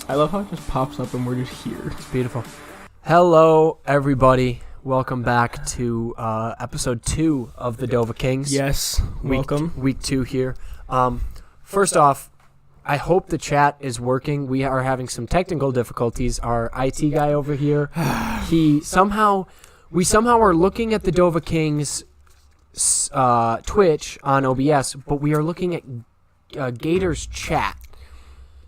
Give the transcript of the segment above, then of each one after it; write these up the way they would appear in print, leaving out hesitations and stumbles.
I love how it just pops up and we're just here. It's beautiful. Hello, everybody. Welcome back to episode 2 of the Dova Kings. Yes, welcome. Week 2 here. First off, I hope the chat is working. We are having some technical difficulties. Our IT guy over here, we somehow are looking at the Dova Kings Twitch on OBS, but we are looking at Gator's chat.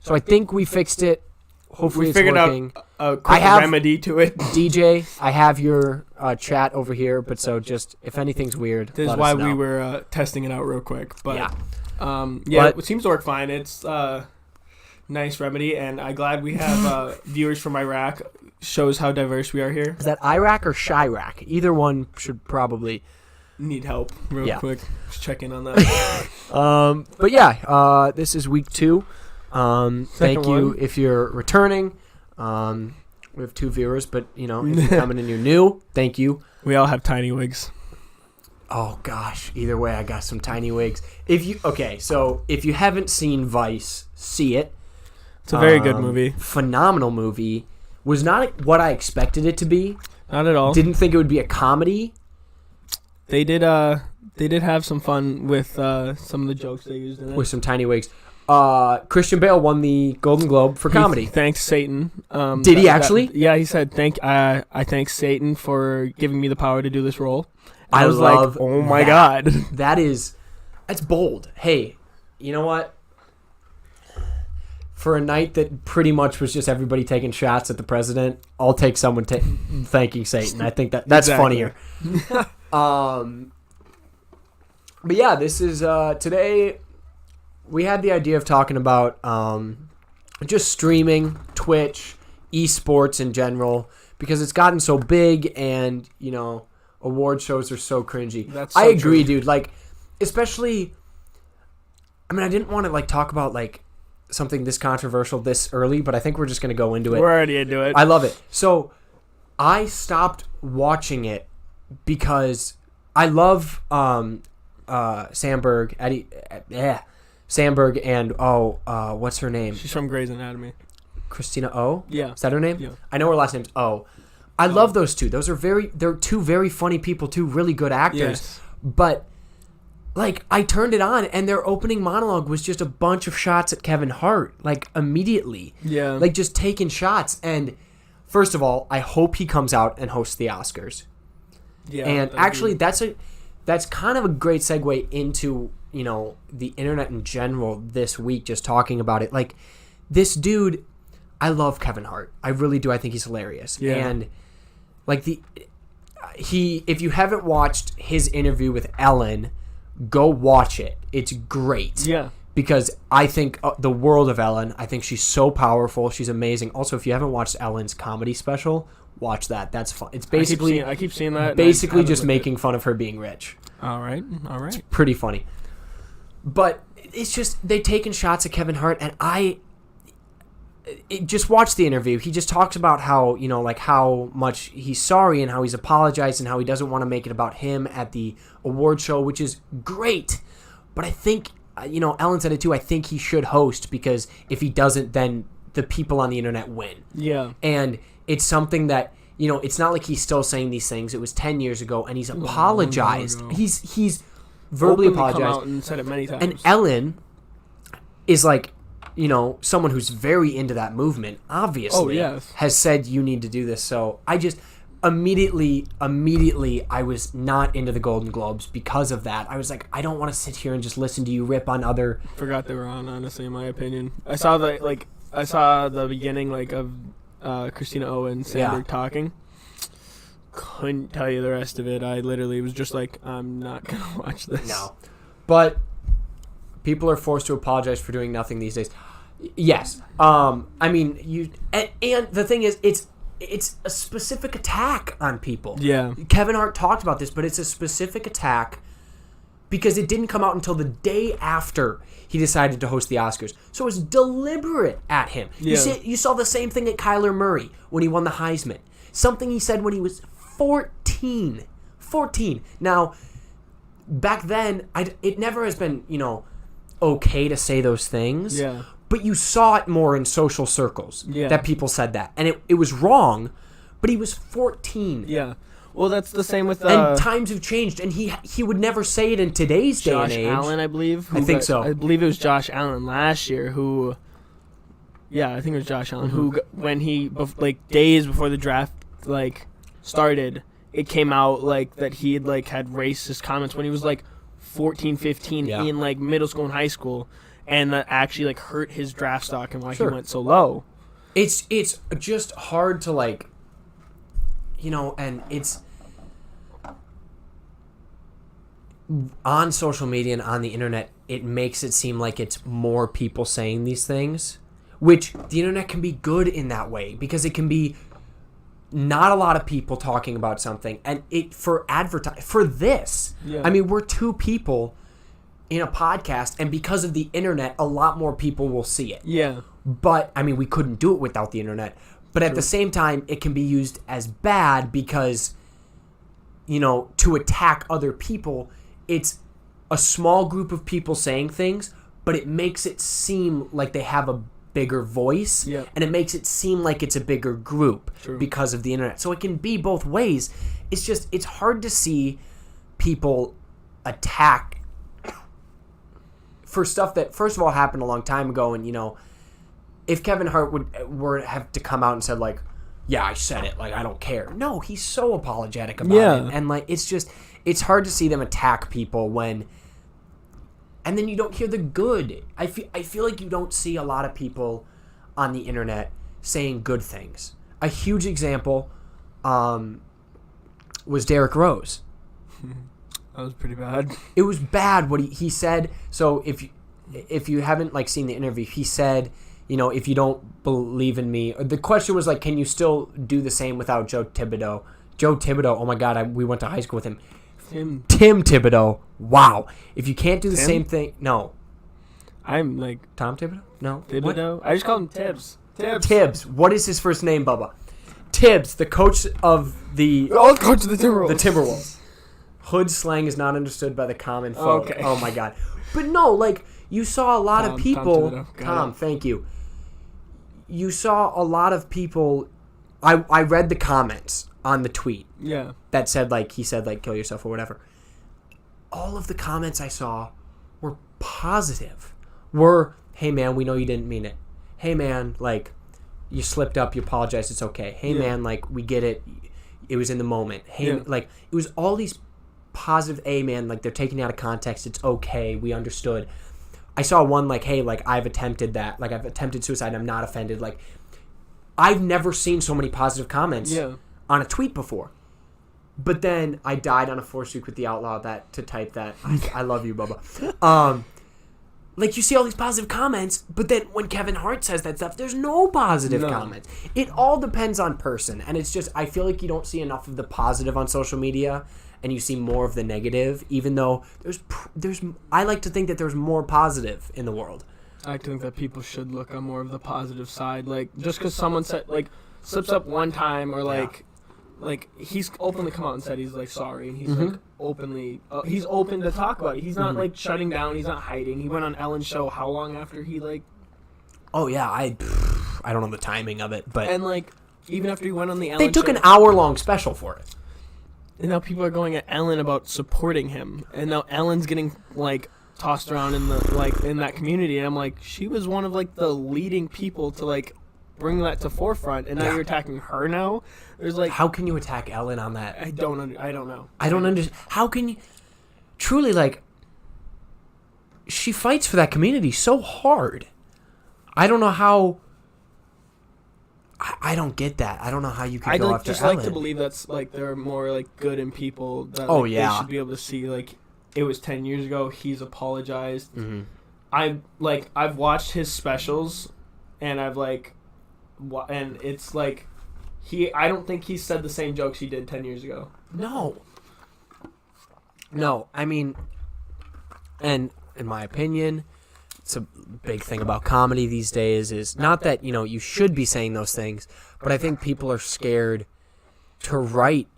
So I think we fixed it. Hopefully it's working. A quick remedy to it. DJ, I have your chat over here, but so just if anything's weird, this is why we were testing it out real quick. But it seems to work fine. It's nice remedy, and I'm glad we have viewers from Iraq. Shows how diverse we are here. Is that Iraq or Chirac? Either one should probably need help real quick. Just check in on that. But yeah, this is week 2. Thank you if you're returning. We have 2 viewers, but if you're coming and you're new, thank you. We all have tiny wigs. Oh gosh, either way, I got some tiny wigs. If you haven't seen Vice, see it. It's a very good movie. Phenomenal movie. Was not what I expected it to be. Not at all. Didn't think it would be a comedy. They did have some fun with some of the jokes they used in it. With some tiny wigs. Christian Bale won the Golden Globe for comedy. Thanks Satan. Did he actually? Yeah, he said I thank Satan for giving me the power to do this role. I was like, oh my god. That's bold. Hey, you know what? For a night that pretty much was just everybody taking shots at the president, I'll take someone thanking Satan. I think that's funnier. But yeah, this is today. We had the idea of talking about just streaming, Twitch, esports in general, because it's gotten so big, and award shows are so cringy. I agree, dude. Like, especially, I didn't want to talk about something this controversial this early, but I think we're just gonna go into it. We're already into it. I love it. So, I stopped watching it because I love Sandberg, Sandberg, and what's her name? She's from Grey's Anatomy. Christina Oh? Yeah. Is that her name? Yeah. I know her last name's Oh. I love those two. They're 2 very funny people, 2 really good actors. Yes. But I turned it on, and their opening monologue was just a bunch of shots at Kevin Hart, immediately. Yeah. Just taking shots. And first of all, I hope he comes out and hosts the Oscars. Yeah. And actually, that's kind of a great segue into the internet in general this week, just talking about it. This dude, I love Kevin Hart. I really do. I think he's hilarious. Yeah. And if you haven't watched his interview with Ellen, go watch it. It's great. Yeah. Because I think the world of Ellen. I think she's so powerful. She's amazing. Also, if you haven't watched Ellen's comedy special, watch that. That's fun. It's basically I keep seeing that. Basically just making fun of her being rich. All right. It's pretty funny. But it's just they taking shots at Kevin Hart, and just watch the interview. He just talks about how how much he's sorry and how he's apologized and how he doesn't want to make it about him at the award show, which is great. But I think Ellen said it too. I think he should host, because if he doesn't, then the people on the internet win. Yeah. And it's something that it's not like he's still saying these things. It was 10 years ago, and he's apologized. He's verbally apologized. Come out and said it many times. And Ellen is someone who's very into that movement, obviously. Oh, yes. Has said you need to do this. So I just immediately I was not into the Golden Globes because of that. I was like, I don't want to sit here and just listen to you rip on other. Forgot they were on, honestly, in my opinion. I saw the beginning of Christina Oh and Sandberg talking. Couldn't tell you the rest of it. I literally was just like, I'm not gonna watch this. No. But people are forced to apologize for doing nothing these days. Yes. And the thing is, it's a specific attack on people. Yeah. Kevin Hart talked about this, but it's a specific attack because it didn't come out until the day after he decided to host the Oscars. So it's deliberate at him. Yeah. You saw the same thing at Kyler Murray when he won the Heisman. Something he said when he was 14. 14. Now, back then, it never has been, okay to say those things. Yeah. But you saw it more in social circles that people said that. And it was wrong, but he was 14. Yeah. Well, that's the same with... and times have changed, and he would never say it in today's day and age. Josh Allen, I believe. I think so. I believe it was Josh Allen last year who... Yeah, I think it was Josh Allen who, when he, like, days before the draft, like, started, it came out, like, that he had, like, had racist comments when he was, like, 14, 15 in, like, middle school and high school. And that actually, like, hurt his draft stock and why he went so low. It's just hard to, like, you know, and it's... On social media and on the internet, it makes it seem like it's more people saying these things, which the internet can be good in that way because it can be not a lot of people talking about something. And it for this, I mean, we're two people in a podcast, and because of the internet, a lot more people will see it. Yeah. But, I mean, we couldn't do it without the internet. But at the same time, it can be used as bad because, you know, to attack other people, it's a small group of people saying things, but it makes it seem like they have a bigger voice, and it makes it seem like it's a bigger group because of the internet. So it can be both ways. It's just, it's hard to see people attack for stuff that, first of all, happened a long time ago. And, you know, if Kevin Hart were have to come out and said, like, yeah, I said it, like, I don't care. No, he's so apologetic about it. And, like, it's just, it's hard to see them attack people when, and then you don't hear the good. I feel like you don't see a lot of people on the internet saying good things. A huge example was Derrick Rose. That was pretty bad. It was bad what he said. So if you haven't, like, seen the interview, he said, you know, if you don't believe in me, the question was, like, can you still do the same without Joe Thibodeau? Joe Thibodeau, oh my God, we went to high school with him. Tim Thibodeau. Wow. If you can't do the same thing, no. I'm like Tom Thibodeau? No. Thibodeau. I just call him Tibbs. Tibbs. What is his first name, Bubba? Tibbs, the coach of the coach of the Timberwolves. The Timberwolves. Hood slang is not understood by the common folk. Okay. Oh my God. But no, like, you saw a lot of people. Tom, thank you. You saw a lot of people. I read the comments on the tweet. Yeah. That said, like, he said, like, kill yourself or whatever. All of the comments I saw were positive. Hey man, we know you didn't mean it. Hey man, like, you slipped up, you apologize, it's okay. Hey man, like, we get it. It was in the moment. Hey, like, it was all these positive, man, like, they're taking it out of context, it's okay, we understood. I saw one, like, hey, like, I've attempted that. Like, I've attempted suicide, I'm not offended. Like, I've never seen so many positive comments on a tweet before. But then I died on a force week with the outlaw to type that. I love you, Bubba. Like, you see all these positive comments, but then when Kevin Hart says that stuff, there's no positive comments. It all depends on person. And it's just, I feel like you don't see enough of the positive on social media, and you see more of the negative, even though I like to think that there's more positive in the world. I like to think that people should look on more of the positive side. Like, just because someone said, like, slips up one time, or like he's openly come out and said he's, like, sorry, and he's like openly he's open to talk about it. He's not like shutting down, he's not hiding. He went on Ellen's show how long after he, like, oh yeah, I don't know the timing of it, but, and, like, even after he went on the Ellen they took show, an hour-long special for it. And now people are going at Ellen about supporting him, and now Ellen's getting, like, tossed around in the, like, in that community, and I'm like, she was one of, like, the leading people to, like, bring that to forefront, and now you're attacking her now. There's, like, how can you attack Ellen on that? I don't know. I don't understand. How can you truly, like, she fights for that community so hard. I don't know how. I don't get that. I don't know how you can go after Ellen. I like to believe that's, like, there are more, like, good in people that, like, they should be able to see, like, it was 10 years ago, he's apologized. Mm-hmm. I've watched his specials, and I've, like, and it's, like, I don't think he said the same jokes he did 10 years ago. No, I mean, and in my opinion, it's a big thing about comedy these days is not that, you know, you should be saying those things, but I think people are scared to write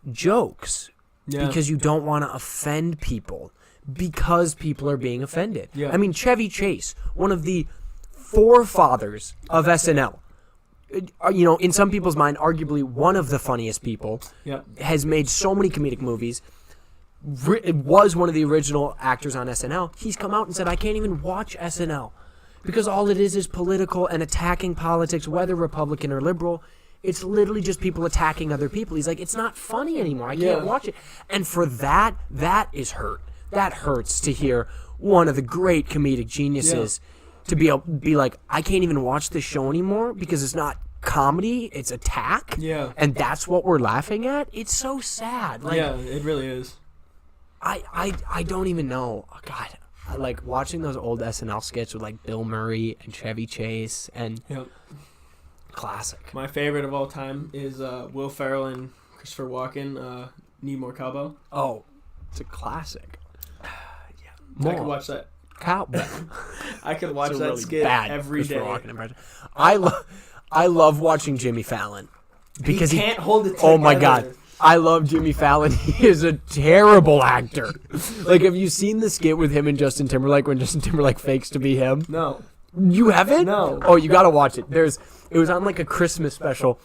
jokes because you don't want to offend people because people are being offended. Yeah. I mean, Chevy Chase, one of the forefathers of SNL. In some people's mind, arguably one of the funniest people. Yep. Has made so many comedic movies. Was one of the original actors on SNL. He's come out and said, I can't even watch SNL because all it is political and attacking politics, whether Republican or liberal. It's literally just people attacking other people. He's like, it's not funny anymore. I can't watch it. And for that is hurt. That hurts to hear one of the great comedic geniuses to be like, I can't even watch this show anymore because it's not comedy, it's attack. Yeah. And that's what we're laughing at. It's so sad. Like, yeah, it really is. I don't even know. Oh, God, I like watching those old SNL skits with like Bill Murray and Chevy Chase and classic. My favorite of all time is Will Ferrell and Christopher Walken. Need More Cowbell. Oh, it's a classic. I could watch that. Cowbell. I could watch that really skit every day. I love watching Jimmy Fallon because he can't hold it together. Oh my God. I love Jimmy Fallon. He is a terrible actor. Like, have you seen the skit with him and Justin Timberlake when Justin Timberlake fakes to be him? No. You haven't? No. Oh, you gotta watch it. It was on like a Christmas special.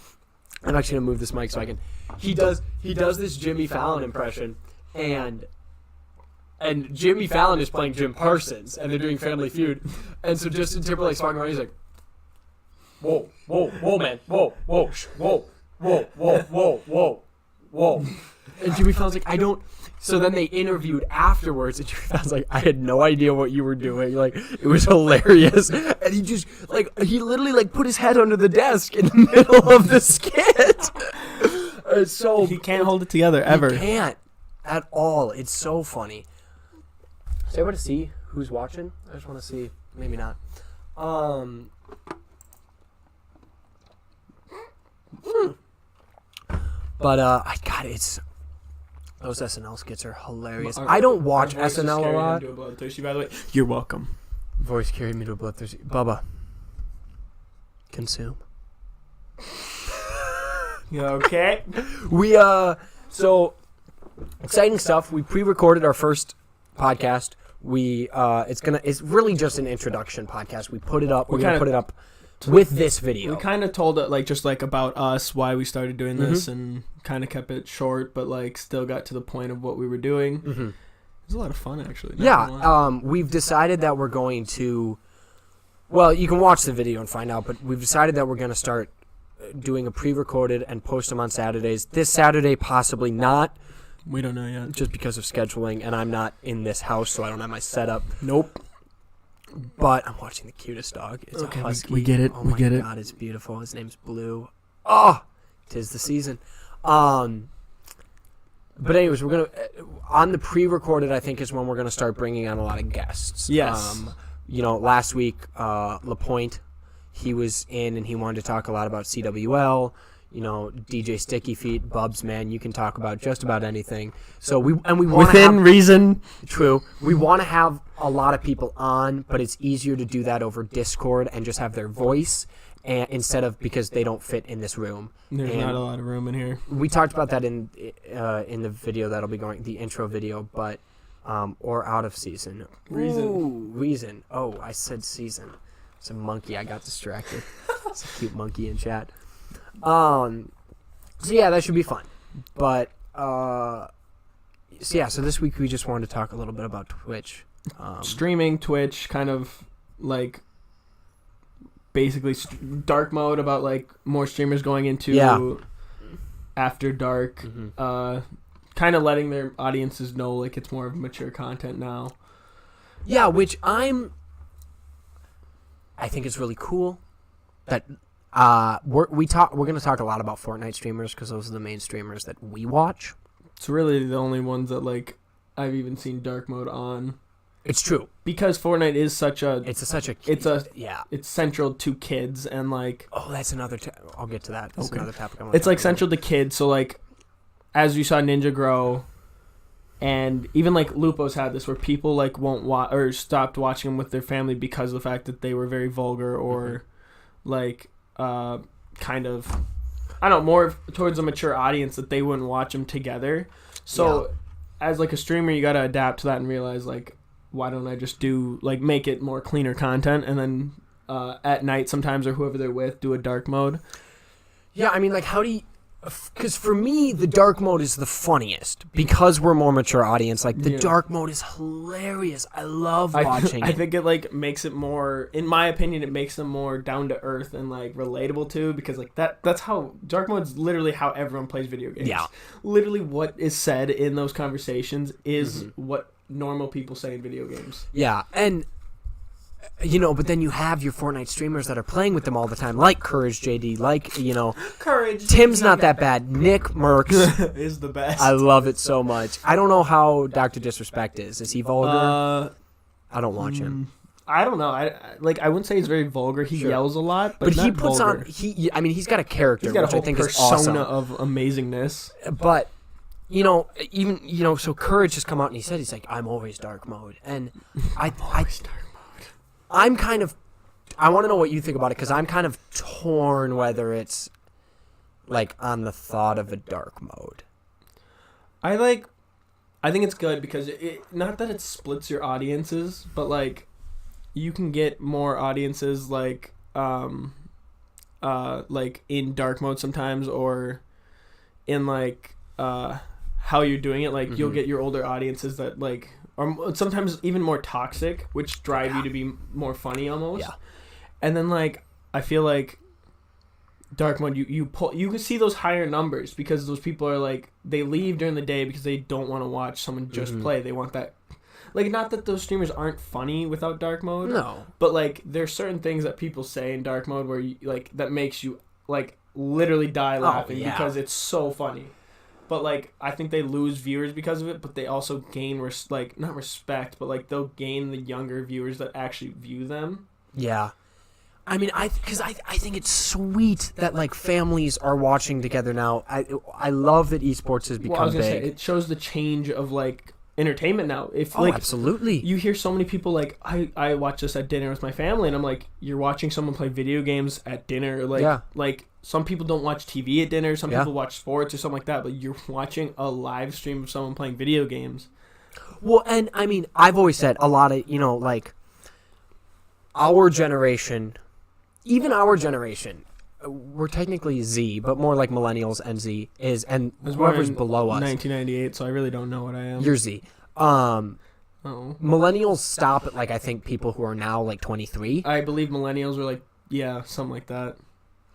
I'm actually gonna move this mic so I can. He does this Jimmy Fallon impression, and Jimmy Fallon is playing Jim Parsons, and they're doing Family Feud, and so Justin Timberlake's walking around. He's like, "Whoa, man, whoa, whoa." And Jimmy Fallon's like, I don't. So then they interviewed afterwards, and Jimmy Fallon's like, I had no idea what you were doing. Like, it was hilarious. And he just, he literally, put his head under the desk in the middle of the skit. It's so. He can't hold it together, ever. He can't at all. It's so funny. So I want to see who's watching. I just want to see. Maybe not. But God, those SNL skits are hilarious. I don't watch SNL a lot. A bloodthirsty, by the way. You're welcome. Voice carried me to a bloodthirsty. Bubba. Consume. You okay? We so exciting stuff. We pre-recorded our first podcast. It's really just an introduction podcast. We put it up. We're gonna put it up with this video. We kind of told it just about us, why we started doing this, and kind of kept it short, but still got to the point of what we were doing. It was a lot of fun, actually. We've decided that we're going to. Well, you can watch the video and find out, but we've decided that we're going to start doing a pre-recorded and post them on Saturdays. This Saturday, possibly not. We don't know yet, just because of scheduling, and I'm not in this house, so I don't have my setup. Nope. But I'm watching the cutest dog. It's a husky. We get it. Oh we get it. Oh my God, it's beautiful. His name's Blue. Oh, 'tis the season. But anyways, we're gonna on the pre-recorded. I think is when we're gonna start bringing on a lot of guests. Yes. Last week, LaPointe, he was in and he wanted to talk a lot about CWL. DJ Sticky Feet, Bubs, man, you can talk about just about anything. So we want within reason. True. We want to have a lot of people on, but it's easier to do that over Discord and just have their voice, and instead of because they don't fit in this room. There's not a lot of room in here. We talked about that in the video that'll be going, the intro video, but or out of season. Reason. Ooh, reason. Oh, I said season. It's a monkey. I got distracted. It's a cute monkey in chat. So yeah, that should be fun. But so this week we just wanted to talk a little bit about Twitch. Streaming, Twitch, kind of basically dark mode about more streamers going into after dark. Kind of letting their audiences know it's more of mature content now. Yeah, which I think it's really cool that we're going to talk a lot about Fortnite streamers because those are the main streamers that we watch. It's really the only ones that I've even seen dark mode on. It's true because Fortnite is it's central to kids and that's another. I'll get to that. That's another topic. It's central to kids, so as you saw Ninja grow, and even Lupo's had this where people won't watch or stopped watching them with their family because of the fact that they were very vulgar or kind of, I don't know, more towards a mature audience that they wouldn't watch them together. So as a streamer, you got to adapt to that and realize why don't I just do make it more cleaner content and then at night sometimes, or whoever they're with, do a dark mode. Yeah, I mean, like, how do you... Because for me, the dark mode is the funniest because we're more mature audience. Like, the dark mode is hilarious. I love watching it. I think it, like, makes it more... In my opinion, it makes them more down-to-earth and, like, relatable, too. Because, like, that's how... Dark mode's literally how everyone plays video games. Yeah. Literally what is said in those conversations is what normal people say in video games. Yeah, and... You know, but then you have your Fortnite streamers that are playing with them all the time, like Courage JD, like, you know... Courage. Tim's not that bad. Nick Merckx is the best. I love it so much. I don't know how Dr. Disrespect is. Is he vulgar? I don't watch him. I don't know. I wouldn't say he's very vulgar. He yells a lot, but he puts vulgar. on... I mean, he's got a character, he's got which a whole I think persona is awesome. of amazingness. But... You know, even, you know, so Courage has come out and he said, he's like, I'm always dark mode. And I'm kind of, I want to know what you think about it, because I'm kind of torn whether it's, like, on the thought of a dark mode. I think it's good because it not that it splits your audiences, but, like, you can get more audiences, like in dark mode sometimes, or in, like, how you're doing it. Like, you'll get your older audiences that, like... Or sometimes even more toxic, which drive you to be more funny almost. Yeah. And then, like, I feel like dark mode, you can see those higher numbers because those people are, like, they leave during the day because they don't want to watch someone just play. They want that... Like, not that those streamers aren't funny without dark mode. No. But, like, there's certain things that people say in dark mode where, you, like, that makes you, like, literally die laughing because it's so funny. But, like, I think they lose viewers because of it, but they also gain, not respect, but, like, they'll gain the younger viewers that actually view them. Yeah. I mean, because I think it's sweet that, like, families are watching together now. I love that esports has become big. Say, it shows the change of, like, entertainment now. If like absolutely. You hear so many people like, I watch this at dinner with my family, and I'm like, you're watching someone play video games at dinner. Like, like some people don't watch TV at dinner. Some people watch sports or something like that. But you're watching a live stream of someone playing video games. Well, and I mean, I've always said a lot of, like, our generation, even our generation, we're technically Z, but more like millennials and Z is, and whoever's below us. 1998, so I really don't know what I am. You're Z. Millennials stop at, like, I think people who are now like 23. I believe millennials are like, yeah, something like that.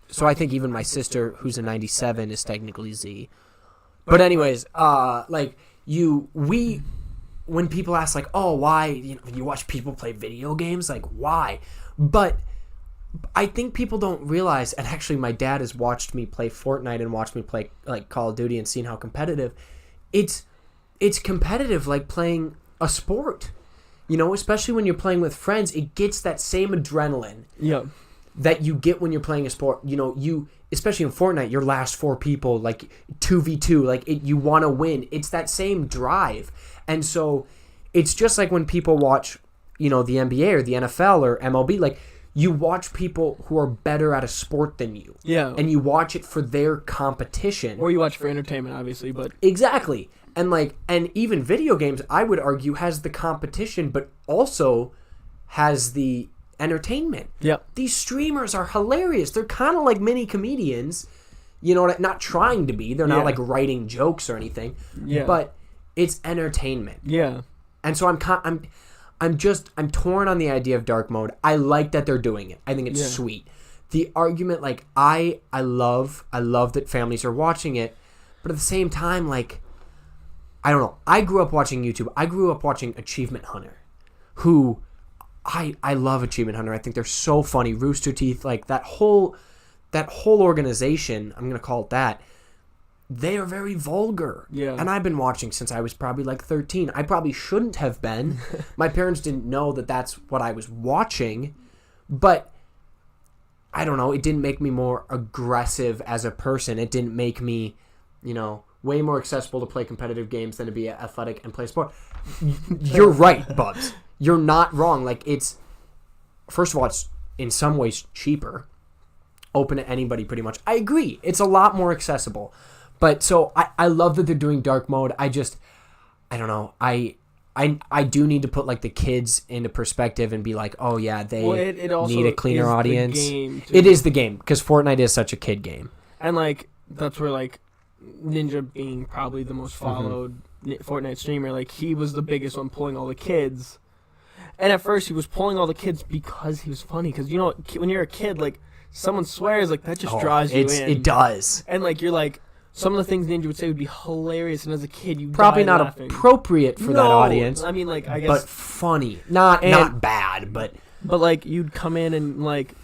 So I think even my sister, who's a 97, is technically Z. But anyways, like when people ask, like, oh, why you watch people play video games, like, why? But I think people don't realize, and actually my dad has watched me play Fortnite and watched me play, like, Call of Duty and seen how competitive. It's competitive like playing a sport. Especially when you're playing with friends, it gets that same adrenaline that you get when you're playing a sport. You, especially in Fortnite, your last 4 people, like 2v2, like you want to win. It's that same drive. And so it's just like when people watch, the NBA or the NFL or MLB, like, you watch people who are better at a sport than you. Yeah. And you watch it for their competition. Or you watch for entertainment, obviously, but... Exactly. And, like, and even video games, I would argue, has the competition, but also has the entertainment. Yep. These streamers are hilarious. They're kind of like mini comedians, not trying to be. They're not, like, writing jokes or anything. Yeah. But it's entertainment. Yeah. And so I'm torn on the idea of dark mode. I like that they're doing it. I think it's sweet. The argument, like, I love that families are watching it, but at the same time, like, I don't know. I grew up watching YouTube. I grew up watching Achievement Hunter, who I love Achievement Hunter. I think they're so funny. Rooster Teeth, like, that whole organization, I'm gonna call it that. They are very vulgar. Yeah. And I've been watching since I was probably like 13. I probably shouldn't have been. My parents didn't know that that's what I was watching. But I don't know. It didn't make me more aggressive as a person. It didn't make me, way more accessible to play competitive games than to be athletic and play sport. You're right, Bubs. You're not wrong. Like, it's, first of all, it's in some ways cheaper. Open to anybody pretty much. I agree. It's a lot more accessible. But so I love that they're doing dark mode. I don't know. I I do need to put like the kids into perspective and be like, oh yeah, they it also need a cleaner audience. Game it is the game because Fortnite is such a kid game. And like that's where like Ninja being probably the most followed Fortnite streamer, like he was the biggest one pulling all the kids. And at first he was pulling all the kids because he was funny. Because you know when you're a kid, like someone swears, like that just draws you in. It does. And like you're like. Some of the things Ninja would say would be hilarious, and as a kid, you probably not laughing. Appropriate for that audience. I mean, like I guess, but funny, not bad, but like you'd come in and like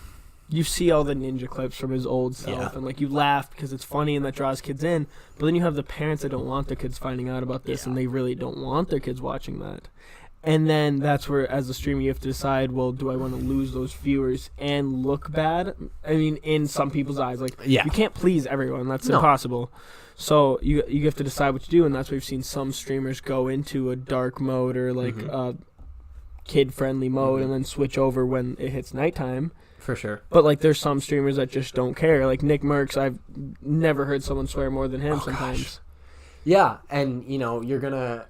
you see all the Ninja clips from his old self, and like you laugh because it's funny and that draws kids in. But then you have the parents that don't want their kids finding out about this, and they really don't want their kids watching that. And then that's where, as a streamer, you have to decide, well, do I want to lose those viewers and look bad? I mean, in some people's eyes. Like, you can't please everyone. That's impossible. So you have to decide what to do, and that's why we've seen some streamers go into a dark mode or, like, a kid-friendly mode and then switch over when it hits nighttime. For sure. But, like, there's some streamers that just don't care. Like, Nick Merckx, I've never heard someone swear more than him sometimes. Gosh. Yeah, and, you know, you're going to...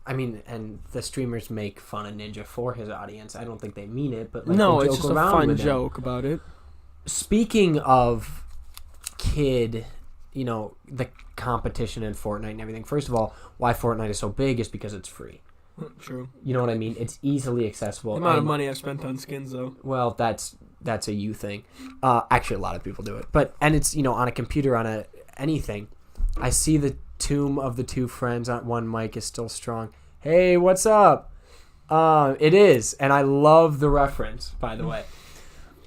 I mean, and the streamers make fun of Ninja for his audience. I don't think they mean it, but like, no, they it's joke just a around fun with joke about it. Speaking of kid, you know, the competition in Fortnite and everything. First of all, why Fortnite is so big is because it's free. True. You know what I mean? It's easily accessible. The amount of money I've spent on skins, though. Well, that's a you thing. Actually, a lot of people do it, and it's, you know, on a computer, on anything. I see the tomb of the two friends on one mic is still strong. Hey, what's up? It is, and I love the reference, by the way.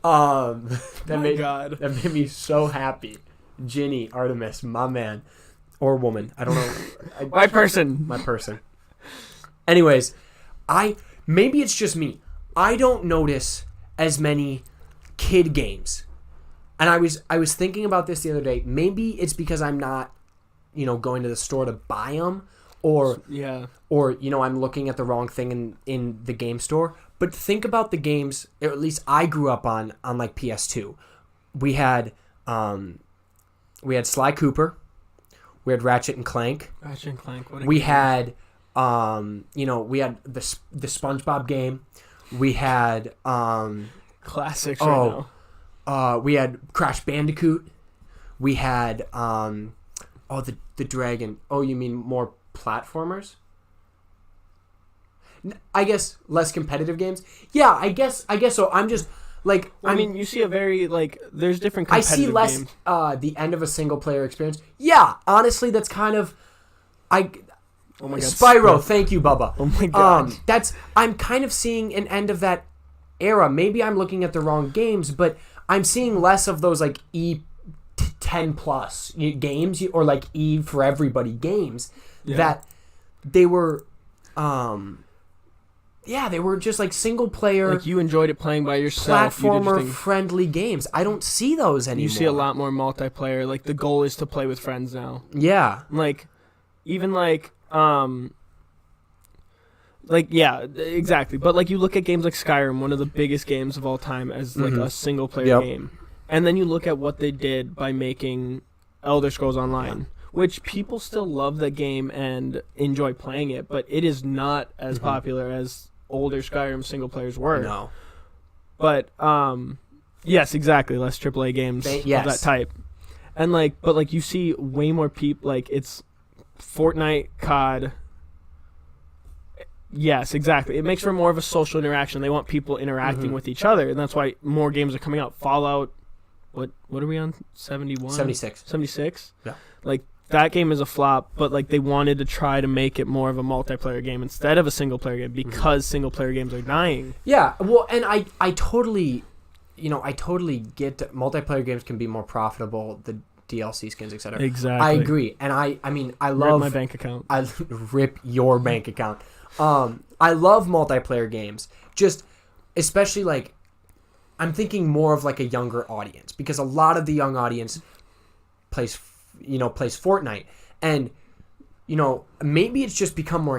That made me so happy. Ginny, Artemis, my man, or woman, I don't know. My person. Anyways, maybe it's just me. I don't notice as many kid games, and I was thinking about this the other day. Maybe it's because I'm not, you know, going to the store to buy them, or you know, I'm looking at the wrong thing in the game store. But think about the games, or at least I grew up on like PS2. We had Sly Cooper, we had Ratchet and Clank. We had you know, we had the SpongeBob game. We had classics. We had Crash Bandicoot. We had the dragon. Oh, you mean more platformers? I guess less competitive games. Yeah, I guess so. I'm just like, I mean, you see a very, like, there's different competitive games. I see less the end of a single player experience. Yeah, honestly, that's kind of oh my God, Spyro, thank you, Bubba. Oh my God. I'm kind of seeing an end of that era. Maybe I'm looking at the wrong games, but I'm seeing less of those like E10 plus games, or like E for everybody games that they were they were just like single player, like you enjoyed it playing by yourself, platformer friendly games. I don't see those anymore. You see a lot more multiplayer. Like the goal is to play with friends now. Yeah. Like even exactly. But like you look at games like Skyrim, one of the biggest games of all time, as like a single player game. And then you look at what they did by making Elder Scrolls Online, which people still love the game and enjoy playing it, but it is not as popular as older Skyrim single players were. No. But yes, exactly, less AAA games of that type. And like, but like you see way more people, like it's Fortnite, COD. Yes, exactly. It makes for more of a social interaction. They want people interacting with each other, and that's why more games are coming out. Fallout, what are we on? 71? 76. 76? Yeah. Like, that game is a flop, but like they wanted to try to make it more of a multiplayer game instead of a single player game because single player games are dying. Yeah, well, and I totally get that multiplayer games can be more profitable, the DLC skins, etc. Exactly. I agree, and I mean I love my bank account. I rip your bank account. I love multiplayer games, just especially like I'm thinking more of like a younger audience, because a lot of the young audience plays Fortnite, and you know, maybe it's just become more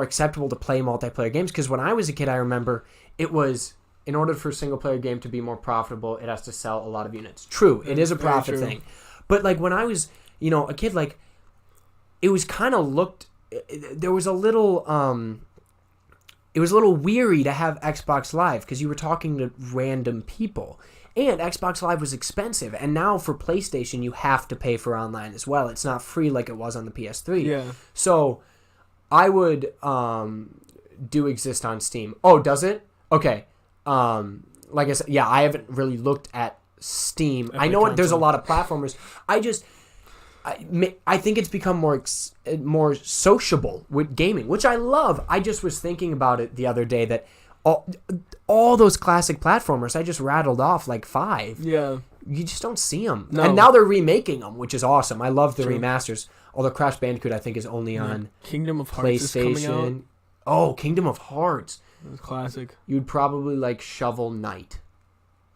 acceptable to play multiplayer games, because when I was a kid, I remember it was, in order for a single player game to be more profitable, it has to sell a lot of units. True, it is a profit thing. But like when I was, you know, a kid, like it was kind of looked there was a little it was a little weary to have Xbox Live because you were talking to random people. And Xbox Live was expensive. And now for PlayStation, you have to pay for online as well. It's not free like it was on the PS3. Yeah. So I would do exist on Steam. Oh, does it? Okay. Like I said, yeah, I haven't really looked at Steam. I know there's a lot of platformers. I think it's become more sociable with gaming, which I love. I just was thinking about it the other day that all those classic platformers, I just rattled off like 5. Yeah. You just don't see them. No. And now they're remaking them, which is awesome. I love the remasters. Although Crash Bandicoot, I think, is only on Kingdom of Hearts PlayStation. is coming out. Oh, Kingdom of Hearts. It's classic. You'd probably like Shovel Knight.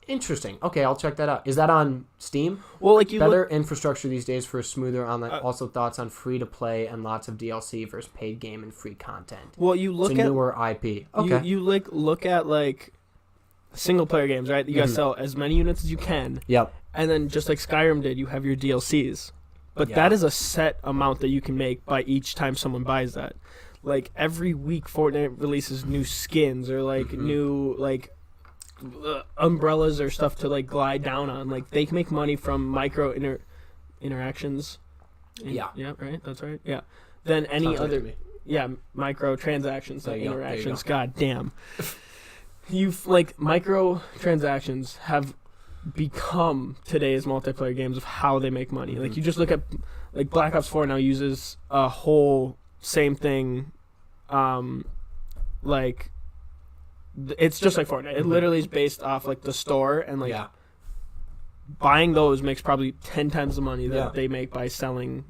Interesting. Okay, I'll check that out. Is that on Steam? Well, like you Better infrastructure these days for a smoother online. Also, thoughts on free to play and lots of DLC versus paid game and free content. Well, you look it's a at newer IP. Okay. You look at like single player games, right? You gotta sell as many units as you can. Yep. And then just like Skyrim did, you have your DLCs. But that is a set amount that you can make by each time someone buys that. Like every week, Fortnite releases new skins or like new like umbrellas or stuff to like glide down on. Like they can make money from micro interactions. Yeah. Yeah. Right. That's right. Yeah. Then any Sounds other. right to me. Yeah, micro transactions, There like you go, interactions. there you God damn. You've like micro transactions have become today's multiplayer games of how they make money. Like you just look at like Black Ops 4 now uses a whole same thing, like it's just like Fortnite. It literally is based off like the store and like buying those makes probably 10 times the money that they make by selling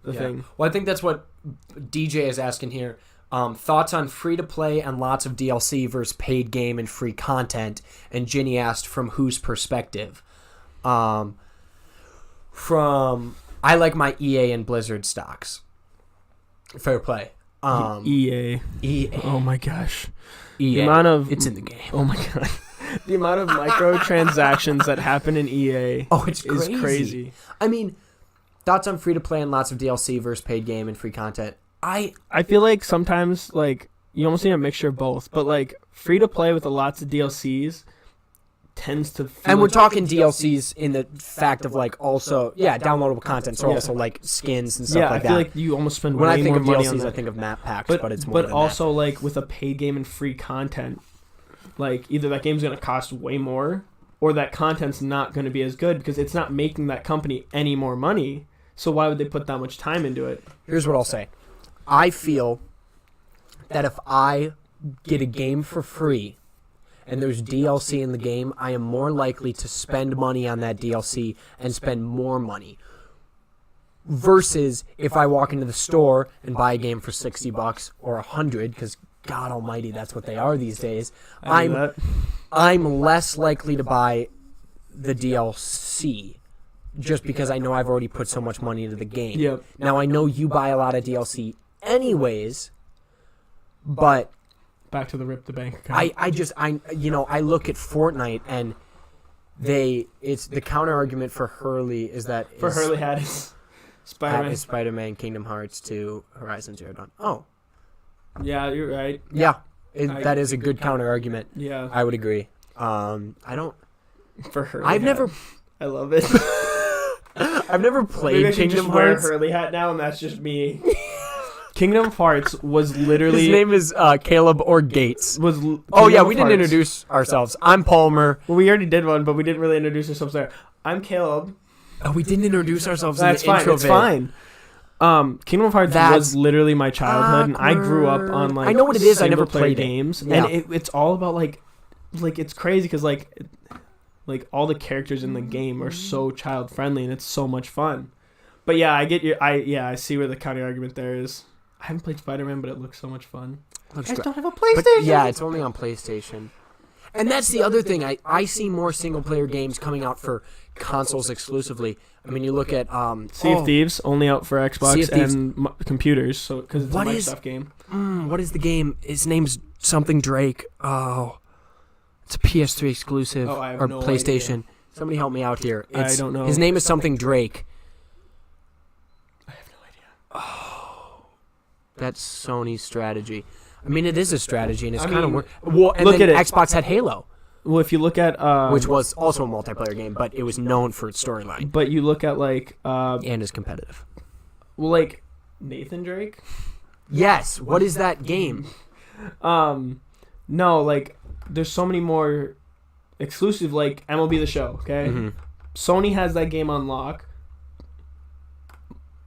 the thing. Well, I think that's what DJ is asking here. Thoughts on free-to-play and lots of DLC versus paid game and free content. And Ginny asked from whose perspective? I like my EA and Blizzard stocks. Fair play. EA. Oh my gosh. EA. The amount of it's in the game. Oh my god. The amount of microtransactions that happen in EA it's is crazy. I mean, thoughts on free-to-play and lots of DLC versus paid game and free content. I feel like sometimes like you almost need a mixture of both, but like free to play with lots of DLCs tends to feel and we're talking DLCs in the fact of like also downloadable content, so also like skins and stuff like that. I feel like you almost spend when way I think more of money DLCs, on that. I think of map packs, but it's more than also that. like with a paid game and free content, like either that game's gonna cost way more or that content's not gonna be as good because it's not making that company any more money. So why would they put that much time into it? Here's what I'll say. I feel that if I get a game for free and there's DLC in the game, I am more likely to spend money on that DLC and spend more money. Versus if I walk into the store and buy a game for $60 or $100, because God Almighty, that's what they are these days. I'm less likely to buy the DLC. Just because I know I've already put so much money into the game. Yep. Now I know you buy a lot of DLC anyways, but back to the rip the bank account. I look at Fortnite and it's the counter argument for Hurley is that Hurley had his Spider-Man, Kingdom Hearts 2, Horizon Zero Dawn. Oh, yeah, you're right. Yeah, that is a good counter argument. Yeah, I would agree. I don't. For Hurley, I love it. I've never played Kingdom Hearts. Wear a Hurley hat now, and that's just me. Kingdom Hearts was literally. His name is Caleb or Gates. We didn't introduce ourselves. I'm Palmer. Well, we already did one, but we didn't really introduce ourselves there. I'm Caleb. Oh, we didn't introduce ourselves. That's in the fine. intro It's fine. Kingdom Hearts was literally my childhood, and I grew up on like. I know what it is. I never played games, Yeah. and it's all about like it's crazy because like all the characters in the game are so child friendly, and it's so much fun. But yeah, I see where the counter argument there is. I haven't played Spider-Man, but it looks so much fun. I just don't have a PlayStation. But yeah, it's only on PlayStation. And that's the other thing. I see more single-player games coming out for consoles exclusively. I mean, you look at Sea of Thieves, only out for Xbox and computers, so because it's a Microsoft game. What is the game? His name's something Drake. Oh, it's a PS3 exclusive I have or no PlayStation. idea. Somebody help me out here. I don't know. His name is something Drake. I have no idea. Oh, That's Sony's strategy. I mean, it is a strategy, and it's kind of mean, well. And look then at it. Xbox had Halo, Well, if you look at which was also a multiplayer game, but it was known for its storyline but you look at like and is competitive. well, like Nathan Drake. Yes. What is that game? No, like there's so many more exclusive, like MLB The Show. Okay, Sony has that game on lock.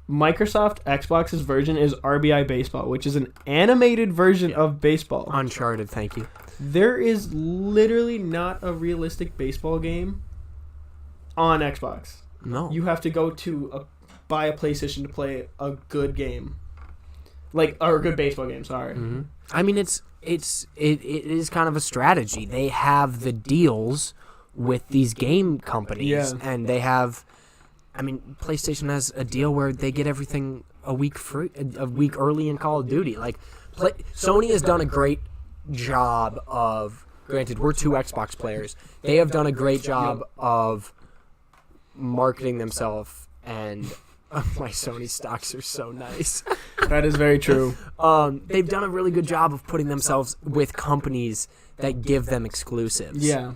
Microsoft Xbox's version is RBI Baseball, which is an animated version of baseball. Uncharted, thank you. There is literally not a realistic baseball game on Xbox. No. You have to go to buy a PlayStation to play a good game, or a good baseball game. Sorry. Mm-hmm. I mean, it is kind of a strategy. They have the deals with these game companies, and they have. I mean, PlayStation has a deal where they get everything a week early in Call of Duty. Sony has done a great job of. Granted, we're two Xbox players. They have done a great job of marketing themselves, and my Sony stocks are so nice. That is very true. They've done a really good job of putting themselves with companies that give them exclusives. Yeah.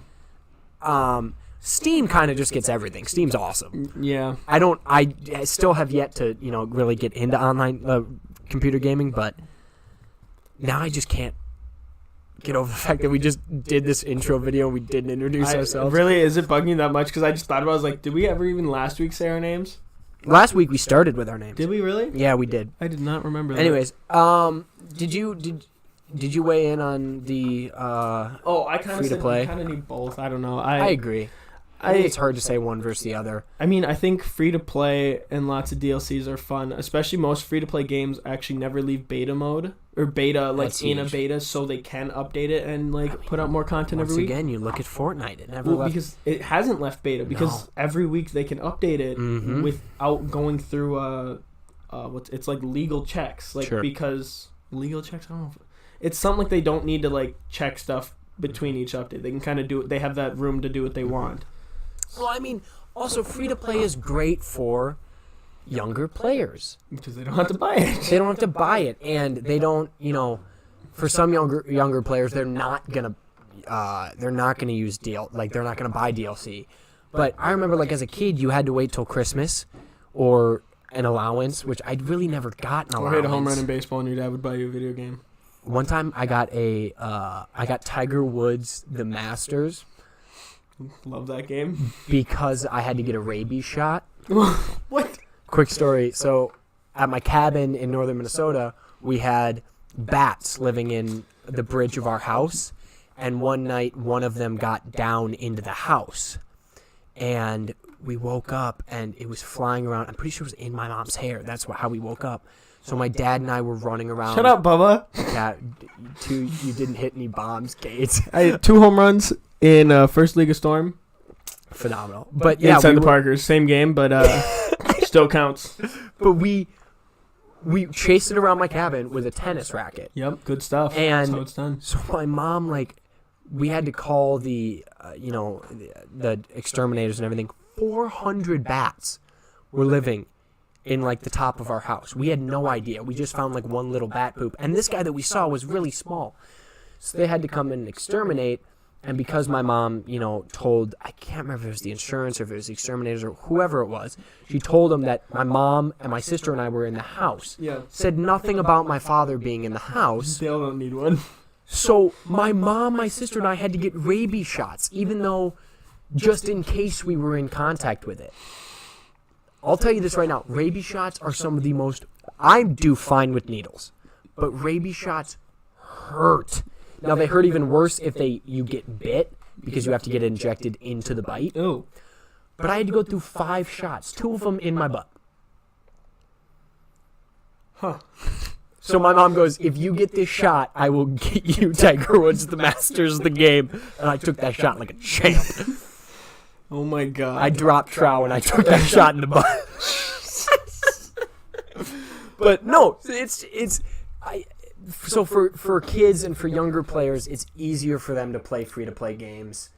Steam kind of just gets everything. Steam's awesome. Yeah. I still have yet to, really get into online computer gaming, but now I just can't get over the fact that we just did this intro video and we didn't introduce ourselves. Really, is it bugging you that much? Because I just thought about it. I was like, did we ever even last week say our names? Last week we started with our names. Did we really? Yeah, we did. I did not remember that. Anyways, did you weigh in on the I kind of said you kind of need both. I don't know. I agree. I think it's hard to say one versus the other. I mean, I think free-to-play and lots of DLCs are fun, especially most free-to-play games actually never leave beta mode, or beta, That's in huge. a beta, so they can update it and, put out more content every week. Once again, you look at Fortnite. It never left. Because it hasn't left beta, because every week they can update it without going through, it's like legal checks. Because legal checks, I don't know. It's something like they don't need to, check stuff between each update. They can kind of do it. They have that room to do what they want. Well, I mean, also free-to-play is great for younger players. Because they don't have to buy it. They don't have to buy it, and they don't, for some younger players, they're not gonna use they're not gonna buy DLC. But I remember, as a kid, you had to wait till Christmas or an allowance, which I really never got an allowance. Or hit a home run in baseball, and your dad would buy you a video game. One time, I got Tiger Woods The Masters. Love that game. Because I had to get a rabies shot. What? Quick story. So, at my cabin in northern Minnesota, we had bats living in the bridge of our house. And one night, one of them got down into the house. And we woke up, and it was flying around. I'm pretty sure it was in my mom's hair. That's how we woke up. So my dad and I were running around. Shut up, Bubba. Yeah, you didn't hit any bombs, Gates. I had 2 home runs in First League of Storm. Phenomenal. But yeah, inside the Parkers, same game, but still counts. But we chased it around my cabin with a tennis racket. Yep, good stuff. And that's how it's done. So my mom, we had to call the exterminators and everything. 400 bats were living in the top of our house. We had no idea. We just found one little bat poop. And this guy that we saw was really small. So they had to come and exterminate. And because my mom, told, I can't remember if it was the insurance or if it was the exterminators or whoever it was, she told them that my mom and my sister and I were in the house. Yeah. Said nothing about my father being in the house. They all don't need one. So my mom, my sister, and I had to get rabies shots, even though just in case we were in contact with it. I'll tell you this right now. Rabies shots are some of the most... I do fine with needles, but rabies shots hurt. Now, they hurt even worse if you get bit because you have to get injected into the bite. Oh. But I had to go through 5 shots, 2 of them in my butt. Huh. So my mom goes, if you get this shot, I will get you Tiger Woods the Masters of the game. And I took that shot like a champ. Oh my God. I dropped trow and I took that shot in the butt. But no, so for kids and for younger players, it's easier for them to play free-to-play games.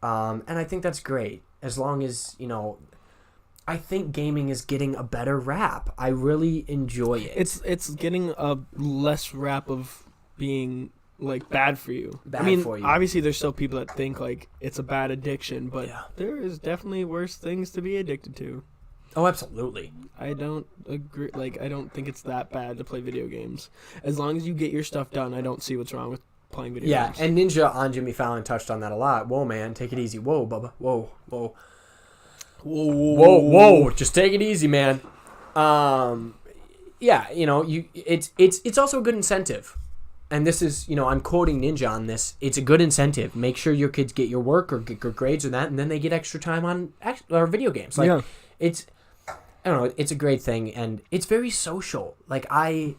And I think that's great. As long as, I think gaming is getting a better rap. I really enjoy it. It's getting a less rap of being like bad for you. Bad for you. Obviously there's still people that think like it's a bad addiction, but Yeah. there is definitely worse things to be addicted to. Oh, absolutely. I don't agree. Like, I don't think it's that bad to play video games. As long as you get your stuff done, I don't see what's wrong with playing video games. Yeah, and Ninja on Jimmy Fallon touched on that a lot. Whoa, man, take it easy. Whoa, Bubba. Whoa, whoa. Whoa. Just take it easy, man. Yeah, you know, it's also a good incentive. And this is, you know, I'm quoting Ninja on this. It's a good incentive. Make sure your kids get your work or get good grades or that, and then they get extra time on video games. Like, I don't know, it's a great thing, and it's very social. Like, I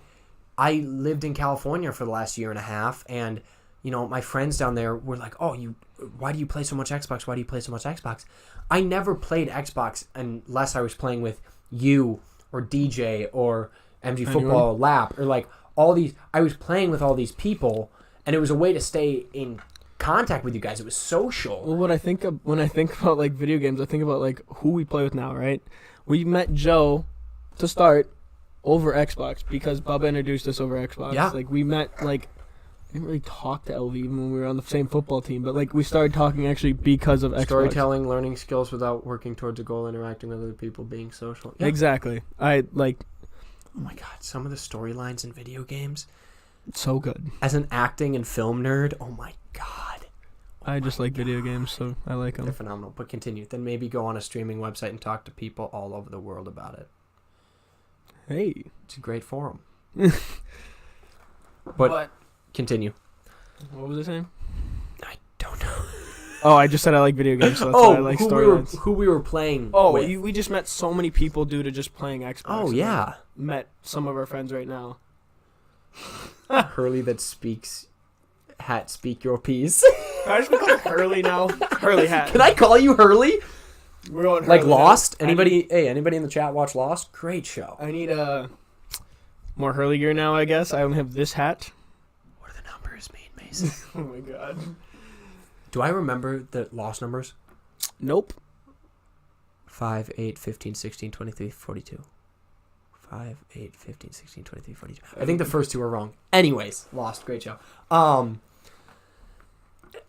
lived in California for the last year and a half, and, you know, my friends down there were like, oh, why do you play so much Xbox? Why do you play so much Xbox? I never played Xbox unless I was playing with you or DJ or MG Football Lap or, like, all these. I was playing with all these people, and it was a way to stay in contact with you guys. It was social. Well, what I think of when I think about, like, video games, I think about, like, who we play with now, right? We met Joe to start over Xbox because Bubba introduced us over Xbox. Yeah. Like, we met, like, I didn't really talk to LV even when we were on the same football team, but, like, we started talking actually because of Xbox. Storytelling, learning skills without working towards a goal, interacting with other people, being social. Yeah. Exactly. Oh my god, some of the storylines in video games. So good. As an acting and film nerd, oh my god. I just like video games, so I like They're them. phenomenal. But continue. Then maybe go on a streaming website and talk to people all over the world about it. Hey. It's a great forum. But continue. What was I saying? I don't know. Oh, I just said I like video games, so that's why I like storylines. Who we were playing with. We just met so many people due to just playing Xbox. Oh, yeah. Met some of our friends right now. Hurley that speaks... Hat, speak your piece. I just call Hurley now. Hurley hat. Can I call you Hurley? We're on Like Hurley Lost? hat. Anybody in the chat watch Lost? Great show. I need more Hurley gear now, I guess. I only have this hat. What do the numbers mean, Mason? Oh my god. Do I remember the Lost numbers? Nope. 5, 8, 15, 16, 23, 42. 5, 8, 15, 16, 23, 42. I think the first two are wrong. Anyways, Lost, great show.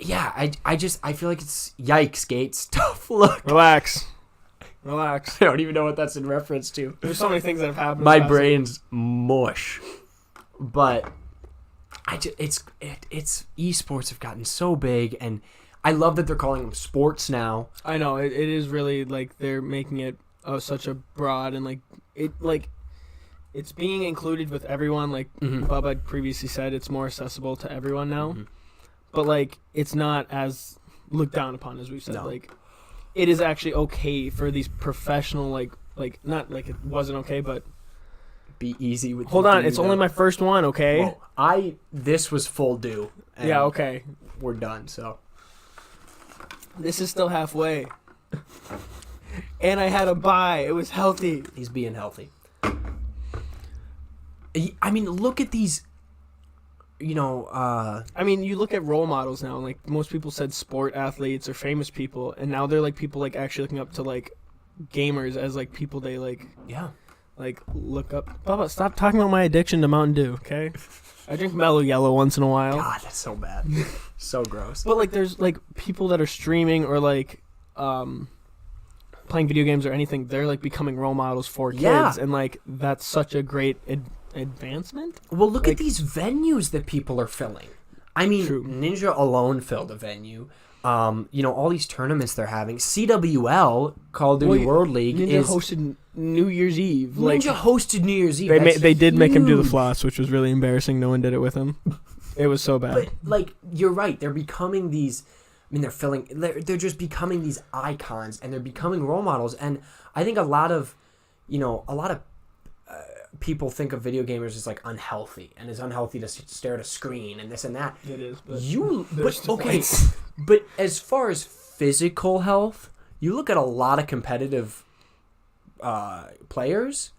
Yeah, I feel like it's yikes, Gates. Tough look. Relax. I don't even know what that's in reference to. There's so many things that have happened. My brain's mush. But it's esports have gotten so big, and I love that they're calling them sports now. I know it is really like they're making it such a broad and it's being included with everyone. Like Bubba previously said, it's more accessible to everyone now. Mm-hmm. But like it's not as looked down upon as we've said. No. Like it is actually okay for these professional like not like it wasn't okay, but be easy with. Hold on, it's only my first one, okay? Whoa. This was full due. Yeah, okay. We're done, so. This is still halfway. And I had a bye. It was healthy. He's being healthy. I mean, look at these, you know. I mean, you look at role models now. Like, most people said sport athletes or famous people. And now they're, like, people, like, actually looking up to, like, gamers as, like, people they, like. Yeah. Like, look up. Bubba, stop talking about my addiction to Mountain Dew, okay? I drink Mellow Yellow once in a while. God, that's so bad. So gross. But, like, there's, like, people that are streaming or, like, playing video games or anything. They're, like, becoming role models for kids. Yeah. And, like, that's such a great advancement. Well, look at these venues that people are filling. I mean, True. Ninja alone filled a venue. You know, all these tournaments they're having. CWL, Call of Duty World League, Ninja hosted New Year's Eve. Ninja hosted New Year's Eve. They did make him do the floss, which was really embarrassing. No one did it with him. It was so bad. But like, you're right. They're becoming these. I mean, they're just becoming these icons, and they're becoming role models. And I think a lot of people think of video gamers as like unhealthy, and it's unhealthy to stare at a screen and this and that. It is. But as far as physical health, you look at a lot of competitive players.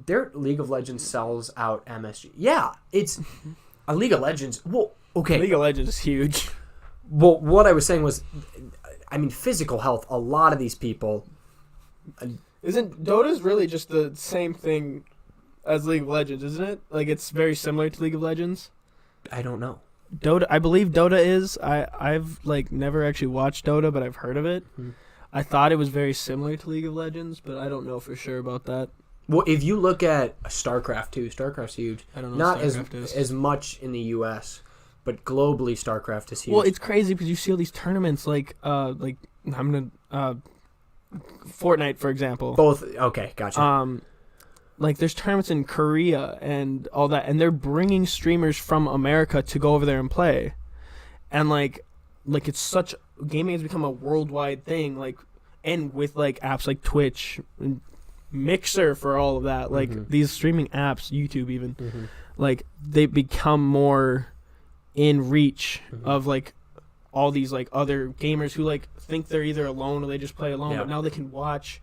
Their League of Legends sells out MSG. Yeah, it's a League of Legends. Well, okay. League of Legends is huge. Well, what I was saying was, I mean, physical health. A lot of these people Isn't Dota's really just the same thing as League of Legends, isn't it? Like, it's very similar to League of Legends. I don't know. Dota, I believe Dota is. I've like never actually watched Dota, but I've heard of it. Mm-hmm. I thought it was very similar to League of Legends, but I don't know for sure about that. Well, if you look at StarCraft too, StarCraft's huge. I don't know. Not what StarCraft is. as much in the U.S., but globally StarCraft is huge. Well, it's crazy because you see all these tournaments like Fortnite, for example. Both. Okay, gotcha. Like there's tournaments in Korea and all that, and they're bringing streamers from America to go over there and play, and like it's such gaming has become a worldwide thing. Like, and with like apps like Twitch, and Mixer for all of that, like these streaming apps, YouTube even, like they become more in reach of like all these like other gamers who like think they're either alone or they just play alone, but now they can watch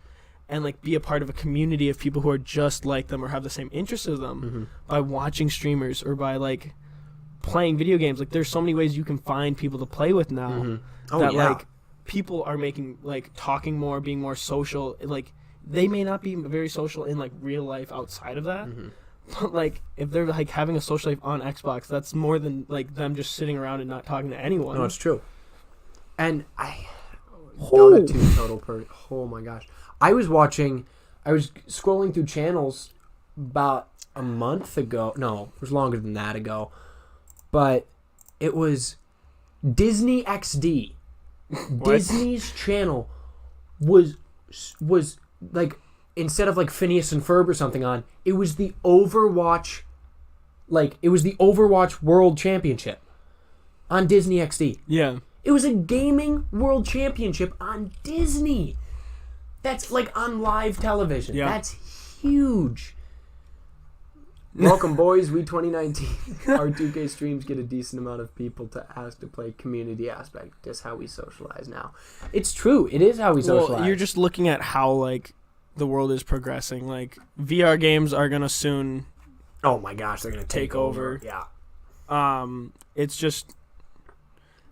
and like be a part of a community of people who are just like them or have the same interests as them by watching streamers or by like playing video games. Like there's so many ways you can find people to play with now like people are making like talking more, being more social. Like they may not be very social in like real life outside of that. But like if they're like having a social life on Xbox, that's more than like them just sitting around and not talking to anyone. No, it's true. And Dota 2 total oh my gosh. I was scrolling through channels about a month ago. No, it was longer than that ago. But it was Disney XD. Disney's channel was like, instead of like Phineas and Ferb or something on, it was the Overwatch World Championship on Disney XD. Yeah. It was a gaming world championship on Disney. That's like on live television. Yeah. That's huge. Welcome, boys. We 2019. Our 2K streams get a decent amount of people to ask to play community aspect. That's how we socialize now. It's true. It is how we socialize. Well, you're just looking at how like the world is progressing. Like VR games are gonna soon. Oh my gosh, they're gonna take over. Yeah. It's just.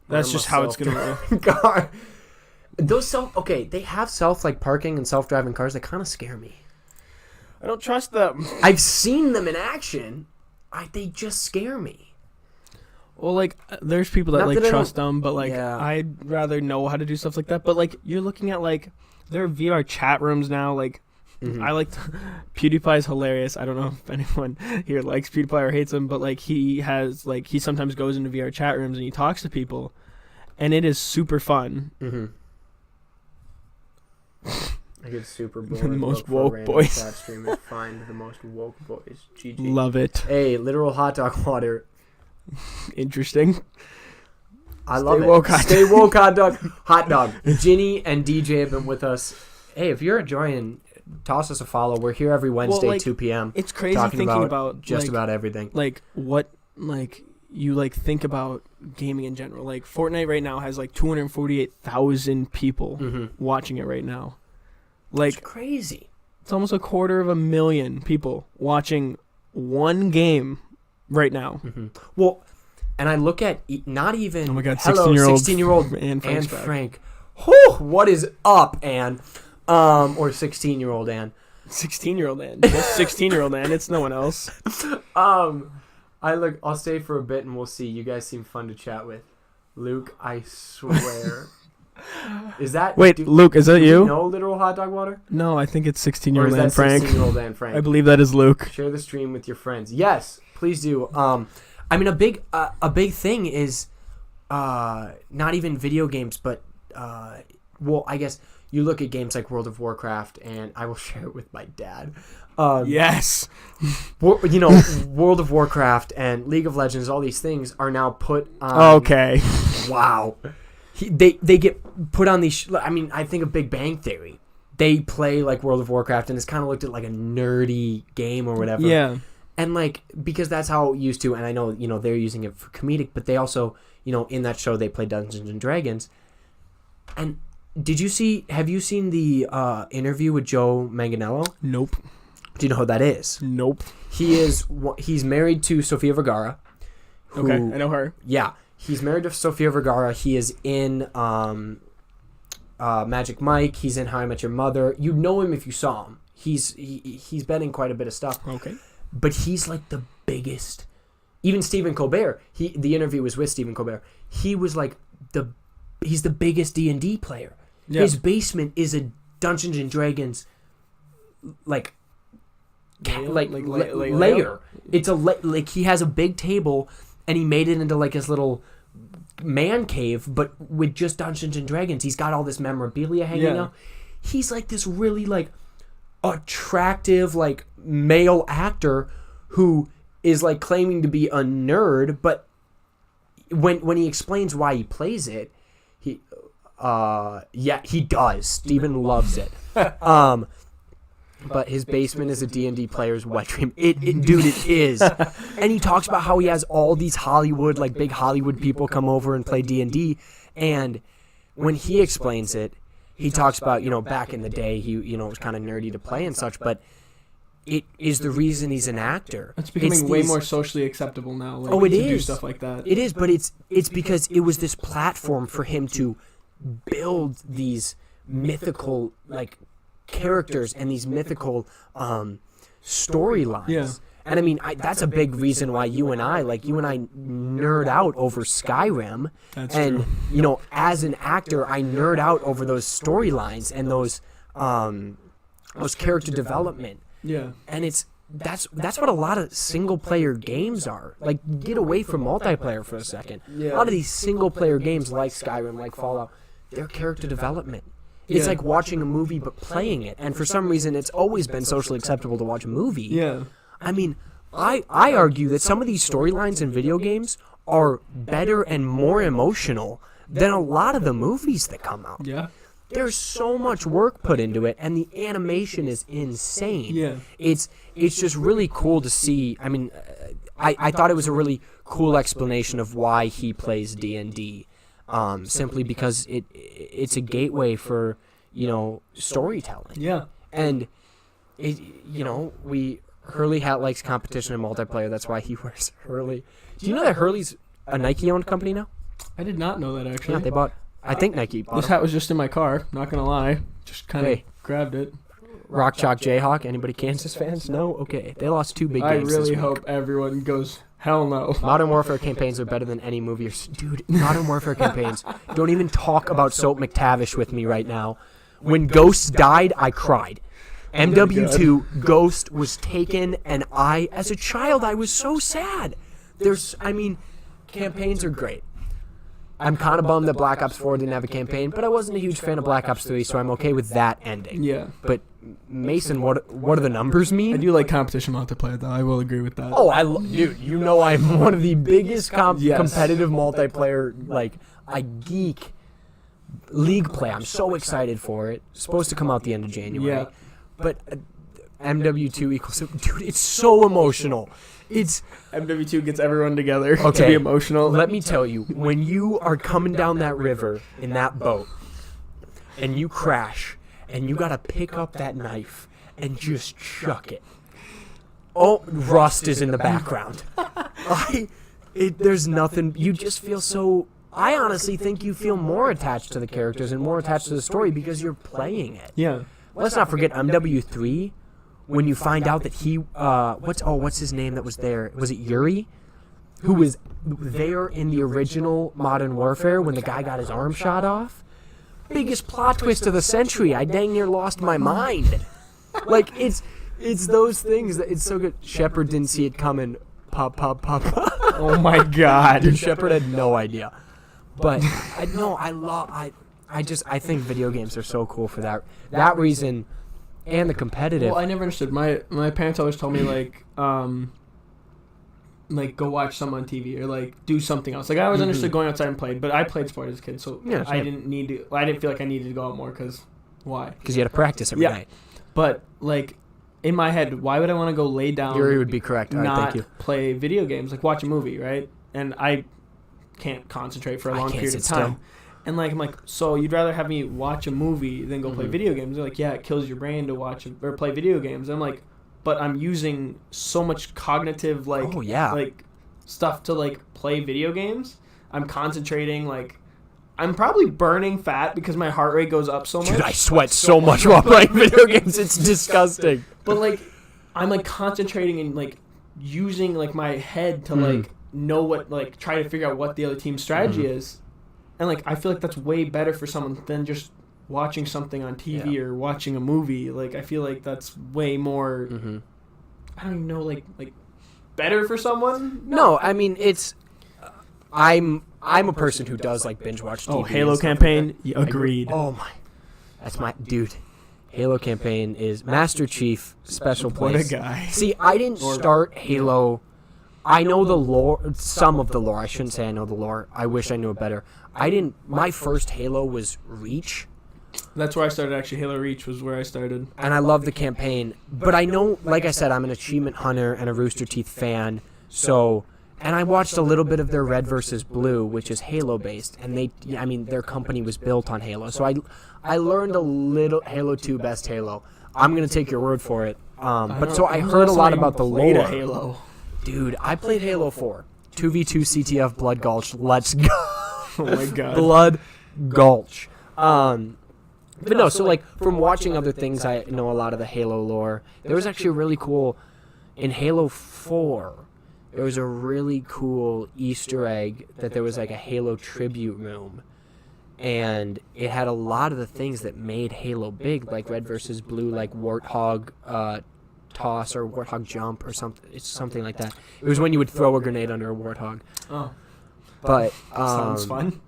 That's just how it's gonna go. God. Those they have parking and self-driving cars that kind of scare me. I don't trust them. I've seen them in action. They just scare me. Well, like there's people that like trust them, but like I'd rather know how to do stuff like that. But like you're looking at like there are VR chat rooms now. Like I like PewDiePie's hilarious. I don't know if anyone here likes PewDiePie or hates him, but like he sometimes goes into VR chat rooms and he talks to people, and it is super fun. I get super bored. The most woke boys. Chat streamers find the most woke boys. GG. Love it. Hey, literal hot dog water. Interesting. I love it. Stay woke, hot dog. Hot dog. Ginny and DJ have been with us. Hey, if you're enjoying, toss us a follow. We're here every Wednesday, 2 p.m. It's crazy thinking about just about everything. Like what, like you like think about gaming in general. Like Fortnite right now has like 248,000 people watching it right now. Like it's crazy. It's almost 250,000 people watching one game right now. Well, and I look at not even. Oh my God, 16-year-old Anne Frank. Whew, what is up, Anne? Or 16-year-old Anne. 16-year-old Anne. Just 16-year-old Anne. It's no one else. I'll stay for a bit and we'll see. You guys seem fun to chat with. Luke, I swear. Is that Luke, is that you? No literal hot dog water? No, I think it's 16-year-old Anne Frank. 16-year-old Anne Frank. I believe that is Luke. Share the stream with your friends. Yes, please do. I mean, a big thing is not even video games, but well, I guess you look at games like World of Warcraft, and I will share it with my dad. Yes. You know, World of Warcraft and League of Legends, all these things are now put on. Okay. Wow. They get put on these. I mean, I think of Big Bang Theory. They play like World of Warcraft, and it's kind of looked at like a nerdy game or whatever. Yeah. And like, because that's how it used to, and I know, you know, they're using it for comedic, but they also, you know, in that show they play Dungeons and Dragons. And have you seen the interview with Joe Manganiello? Nope. Do you know who that is? Nope. He's married to Sofia Vergara. Okay, I know her. Yeah. He's married to Sofia Vergara. He is in Magic Mike. He's in How I Met Your Mother. You'd know him if you saw him. He's been in quite a bit of stuff. Okay. But he's like the biggest. Even Stephen Colbert. The interview was with Stephen Colbert. He was like he's the biggest D&D player. Yeah. His basement is a Dungeons and Dragons layer. It's like he has a big table and he made it into like his little man cave, but with just Dungeons and Dragons. He's got all this memorabilia hanging out. He's like this really like attractive like male actor who is like claiming to be a nerd, but when he explains why he plays it, he does. Steven loves it. But his basement is a D&D player's wet dream. Dude, it is. And he talks about how he has all these Hollywood, like big Hollywood people come over and play D&D. And when he explains it, he talks about, back in the day, it was kind of nerdy to play and such, but it is the reason he's an actor. It's becoming way more socially acceptable now. Like, it to is. Do stuff like that. It is, but it's because it was this platform for him to build these mythical, like, characters and these mythical storylines. Yeah. And I mean, that's a big reason why you and I nerd out over Skyrim. That's true. As an actor, I nerd out over those storylines and those character development. Yeah. And that's what a lot of single player games are. Like, get away from multiplayer for a second. Yeah. A lot of these single player games like Skyrim, like Fallout, they're character development. It's like watching a movie but playing it. And for some reason, it's always been socially acceptable to watch a movie. Yeah. I mean, I argue that some of these storylines in video games are better and more emotional than a lot of the movies that come out. Yeah. There's so much work put into it, and the animation is insane. Yeah. It's just really cool to see. I mean, I thought it was a really cool explanation of why he plays D&D. Simply because it's a gateway for, storytelling. Yeah. And, Hurley Hat likes competition and multiplayer. That's why he wears Hurley. Do you know that Hurley's a Nike-owned company now? I did not know that, actually. Yeah, they bought... I think Nike bought This hat was just in my car, not going to lie. Just kind of grabbed it. Rock Chalk Jayhawk. Anybody Kansas fans? No? Okay. They lost 2 big games. I really hope everyone goes... Hell no. Modern Warfare campaigns are better than any movie. Dude, Modern Warfare campaigns. Don't even talk about Soap McTavish with me right now. When Ghost died, I cried. MW2, Ghost was taken, and as a child, I was so sad. Campaigns are great. I'm kind of bummed that Black Ops 4 didn't have a campaign, but I wasn't a huge fan of Black Ops 3, so I'm okay with that ending. Yeah. But Mason, what do the numbers mean? I do like competition multiplayer, though. I will agree with that. Oh, dude, I'm one of the biggest competitive multiplayer. Like, I geek League play. I'm so excited for it. It's supposed to come out the end of January. Yeah. But MW2 equals... Dude, it's so emotional. MW2 gets everyone together to be emotional. Let me tell you, when you are coming down that river in that boat and you crash and you got to pick up that knife and just chuck it. Oh, Rust is in the background. There's nothing. You just feel so... I honestly think you feel more attached to the characters and more attached to the story because you're playing it. Yeah. Let's not forget MW3. When you find out that he, what's his name that was there? Was it Yuri? Who was there in the original Modern Warfare when the guy got his arm shot off? Biggest plot twist of the century. I dang near lost my mind. Like, it's those things that it's so good. Shepard didn't see it coming. Pop, pop, pop. Oh my God. Dude, Shepard had no idea. But I think video games are so cool for that reason. And the competitive. Well, I never understood. My parents always told me like go watch something on TV or like do something else. Like I always understood going outside and playing, but I played sport as a kid, so I didn't feel like I needed to go out more because why? Because you had to practice every night. But like in my head, why would I want to go lay down? Yuri would be correct. All right, thank you. Play video games, like watch a movie, right? And I can't concentrate for a long period of time. Still. And like I'm like, so you'd rather have me watch a movie than go play video games? They're like, yeah, it kills your brain to watch or play video games. And I'm like, but I'm using so much cognitive like stuff to like play video games. I'm concentrating like I'm probably burning fat because my heart rate goes up so much. Dude, I sweat so much while playing video games. It's disgusting. But like, I'm like concentrating and like using like my head to like know what, like try to figure out what the other team's strategy is, and like I feel like that's way better for someone than just watching something on TV or watching a movie. Like I feel like that's way more. I don't even know, like better for someone. No, I mean it's. I'm a person who does like binge watch TV. Oh, Halo campaign. Like agreed. Oh my, that's my dude. Halo campaign is Master Chief special place. What a guy. See, I didn't start Halo. I know the lore, some of the lore. I shouldn't say I know the lore. I wish I knew it better. I didn't. My first Halo was Reach. That's where I started, actually. Halo Reach was where I started. And I love the campaign. But I know, like I said, I'm an Achievement Hunter and a Rooster Teeth fan. So, and I watched a little bit of their Red versus Blue, which is Halo-based. And their company was built on Halo. So I learned a little Halo 2 best Halo. I'm going to take your word for it. But so I heard a lot about the lore. Halo. Dude, I played Halo 4. 2v2 CTF Blood Gulch. Let's go. Oh my god. Blood Gulch. But no, so like from watching other things, I know a lot of the Halo lore. There was actually a really cool, in Halo 4, there was a really cool Easter egg that there was like a Halo tribute room. And it had a lot of the things that made Halo big, like Red versus Blue, like Warthog toss or Warthog jump or something. It's something like that. It was when you would throw a grenade under a Warthog. Oh. But sounds fun.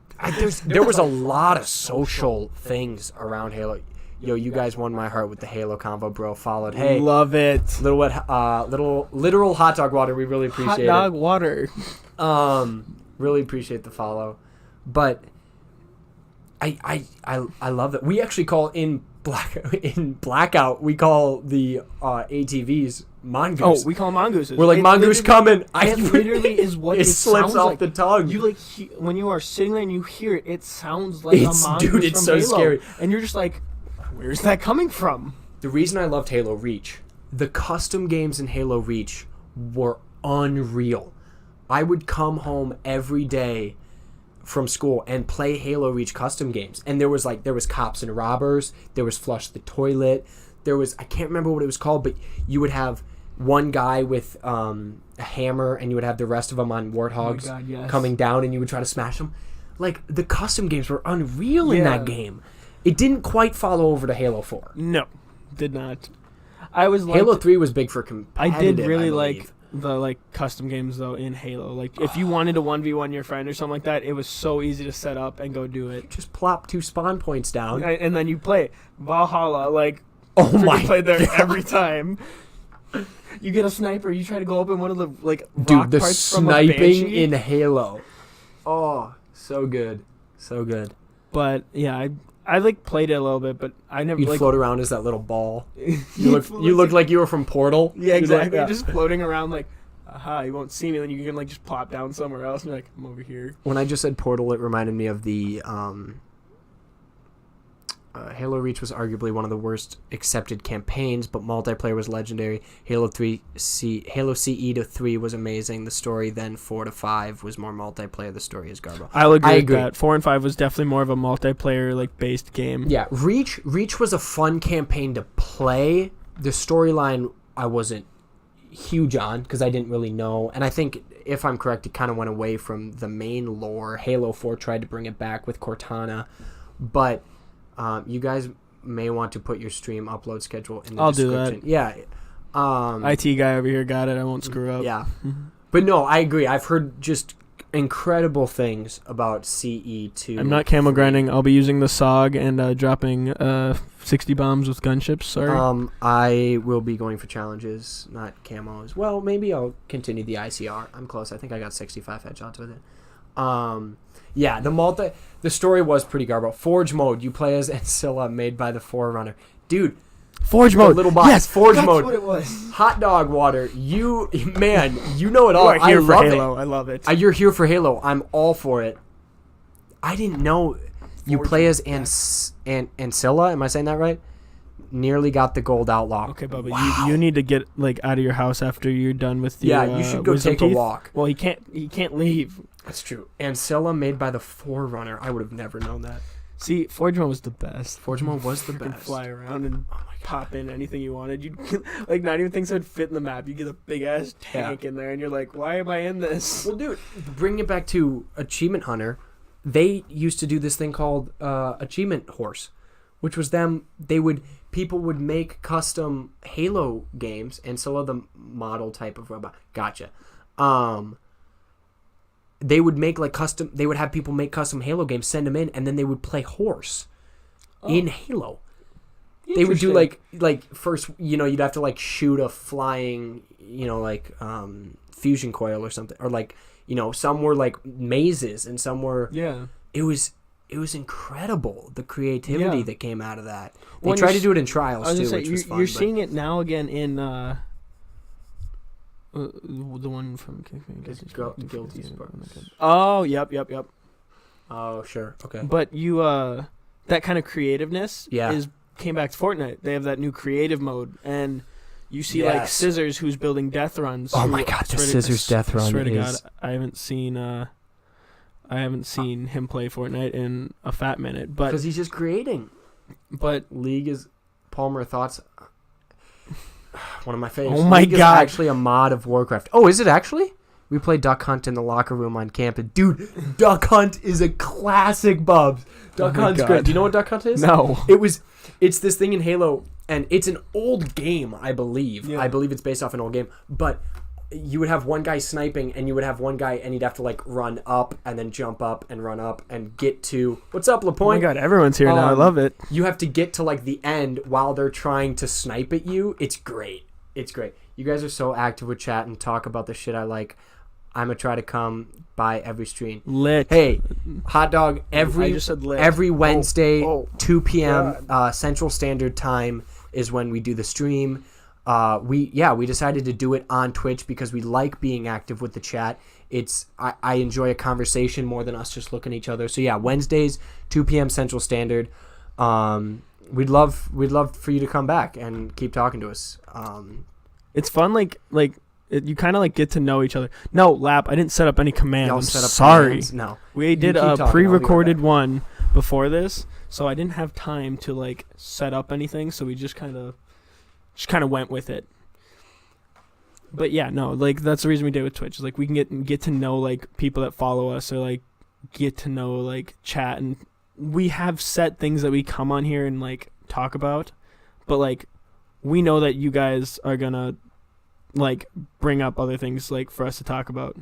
There was a lot of social things around Halo. Yo, you guys won my heart with the Halo convo, bro. Followed. Hey, love it. Little literal hot dog water. We really appreciate hot dog water. Really appreciate the follow, but I love it. We actually call in Blackout. We call the ATVs mongoose. Oh, we call them mongooses. We're like, mongoose coming. It literally is what it slips sounds off like. the tongue. You like when you are sitting there and you hear it, it sounds like a mongoose dude, it's from so Halo. scary. And you're just like, where's that coming from? The reason I loved Halo Reach, the custom games in Halo Reach were unreal. I would come home every day from school and play Halo Reach custom games. And there was Cops and Robbers, there was Flush the Toilet, there was, I can't remember what it was called, but you would have one guy with a hammer and you would have the rest of them on Warthogs coming down and you would try to smash them. Like, the custom games were unreal in that game. It didn't quite follow over to Halo 4. No, did not. Halo 3 was big for competitive, I did really like the custom games though in Halo. Like if you wanted to 1v1 your friend or something like that, it was so easy to set up and go do it. Just plop 2 spawn points down and then you play it. Valhalla, like oh my played there God. every time. You get a sniper, you try to go up in one of the like dude, rock the parts sniping from a in Halo. Oh, so good. So good. But yeah, I like played it a little bit, but I never You'd float around as that little ball. You looked like you were from Portal. Yeah, exactly. You're just floating around like, aha, you won't see me. Then you can like just plop down somewhere else. And you're like, I'm over here. When I just said Portal, it reminded me of the Halo Reach was arguably one of the worst accepted campaigns, but multiplayer was legendary. Halo CE to 3 was amazing. The story then 4 to 5 was more multiplayer. The story is garbage. I'll agree with that. 4 and 5 was definitely more of a multiplayer like based game. Yeah, Reach was a fun campaign to play. The storyline I wasn't huge on because I didn't really know, and I think if I'm correct, it kind of went away from the main lore. Halo 4 tried to bring it back with Cortana, but you guys may want to put your stream upload schedule in the description. Do that. Yeah. IT guy over here got it. I won't screw up. Yeah. But no, I agree. I've heard just incredible things about CE2. I'm not camo grinding. I'll be using the SOG and dropping 60 bombs with gunships. Sorry. I will be going for challenges, not camos. Well, maybe I'll continue the ICR. I'm close. I think I got 65 headshots with it. Yeah, the story was pretty garbage. Forge mode, you play as Ancilla, made by the Forerunner. Dude, Forge mode. Little box. Yes, Forge that's mode. What it was. Hot dog water. You know it all. You are here for love Halo. it. I love it. You're here for Halo. I'm all for it. I didn't know you Forge play as mode, Ancilla. Am I saying that right? Nearly got the gold outlaw. Okay, Bubba, Wow. you need to get like out of your house after you're done with the Yeah, you should go wisdom take a teeth. walk. Well, he can't leave. That's true. Ancilla made by the Forerunner. I would have never known that. See, Forge Mode was the best. Forge Mode was the You could best. fly around and pop in anything you wanted. You like not even things that would fit in the map. You get a big ass tank in there, and you're like, why am I in this? Well, dude, bring it back to Achievement Hunter. They used to do this thing called Achievement Horse, which was them. People would make custom Halo games, and some of the model type of robot. Gotcha. They would make like custom. They would have people make custom Halo games, send them in, and then they would play horse in Halo. They would do like first, you'd have to like shoot a flying, fusion coil or something, or like, some were like mazes and some were. Yeah. It was incredible, the creativity that came out of that. They Well, tried to do it in trials too, say, which was fun. You're seeing it now again in the one from Guilty Sparks. Oh, yep. Oh, sure. Okay. But you that kind of creativeness Yeah. came back to Fortnite. They have that new creative mode, and you see like Yes. Scissors who's building death runs. Oh my God, the Scissors death run Swear to is- God, I haven't seen him play Fortnite in a fat minute, Because he's just creating. but League is Palmer thoughts. One of my favorites. Oh my League God. is actually a mod of Warcraft. Oh, is it actually? We play Duck Hunt in the locker room on campus. Dude, Duck Hunt is a classic, Bubs. Duck my Hunt's God. great. Do you know what Duck Hunt is? no. It's this thing in Halo, and it's an old game, I believe. Yeah. I believe it's based off an old game. But you would have one guy sniping, and you would have one guy, and he'd have to like run up and then jump up and run up and get to. What's up, Oh my LaPointe? God, everyone's here now. I love it. You have to get to like the end while they're trying to snipe at you. It's great. It's great. You guys are so active with chat and talk about the shit I like. I'm gonna try to come by every stream. Lit. Hey, hot dog. I just said lit. Every Wednesday, Oh, 2 p.m. Central Standard Time is when we do the stream. We decided to do it on Twitch because we like being active with the chat. I enjoy a conversation more than us just looking at each other. So yeah, Wednesdays, 2 p.m. Central Standard. We'd love for you to come back and keep talking to us. It's fun, you kind of like get to know each other. No, Lap, I didn't set up any commands. Y'all I'm set up sorry. commands? No. We did keep a talking, I'll be right pre-recorded back. one before this, so I didn't have time to like set up anything. So we just kind of went with it. But yeah, no, like that's the reason we did it with Twitch. Is like we can get to know like people that follow us, or like get to know like chat, and we have set things that we come on here and like talk about, but like we know that you guys are gonna like bring up other things like for us to talk about.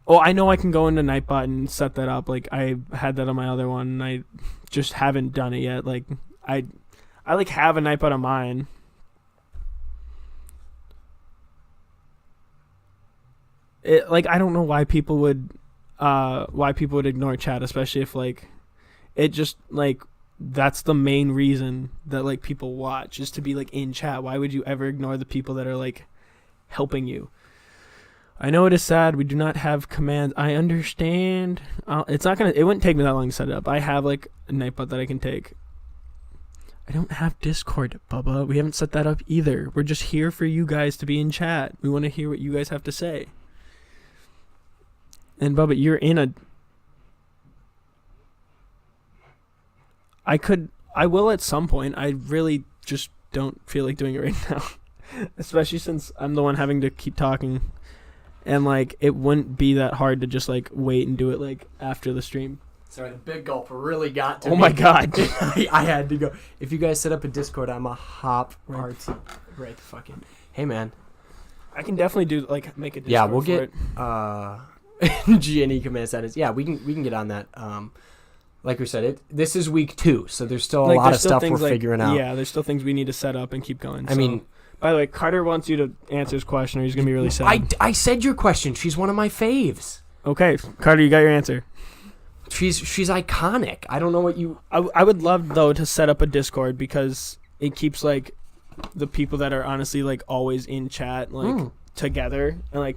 Oh, I know I can go into Nightbot and set that up. Like I had that on my other one, and I just haven't done it yet. Like I like have a Nightbot on mine. It like I don't know why people would ignore chat, especially if like it just like that's the main reason that like people watch is to be like in chat. Why would you ever ignore the people that are like helping you? I know it is sad we do not have commands. I understand. It wouldn't take me that long to set it up. I have like a Nightbot that I can take. I don't have Discord, Bubba. We haven't set that up either. We're just here for you guys to be in chat. We want to hear what you guys have to say. And Bubba, you're in a... I will at some point. I really just don't feel like doing it right now. Especially since I'm the one having to keep talking. And like, it wouldn't be that hard to just like wait and do it like after the stream. Sorry, the big gulp really got to me. Oh my God. I had to go. If you guys set up a Discord, I'm a hop right the fucking... Hey, man. I can definitely do like make a Discord. Yeah, we'll for get it. G&E command status. Yeah, we can get on that. Like we said, this is week 2, so there's still a Like, lot there's of still stuff things we're like- figuring out. Yeah, there's still things we need to set up and keep going. I mean, by the way, Carter wants you to answer his question, or he's gonna be really sad. I said your question. She's one of my faves. Okay, Carter, you got your answer. She's iconic. I don't know what you... I would love though to set up a Discord because it keeps like the people that are honestly like always in chat like together, and like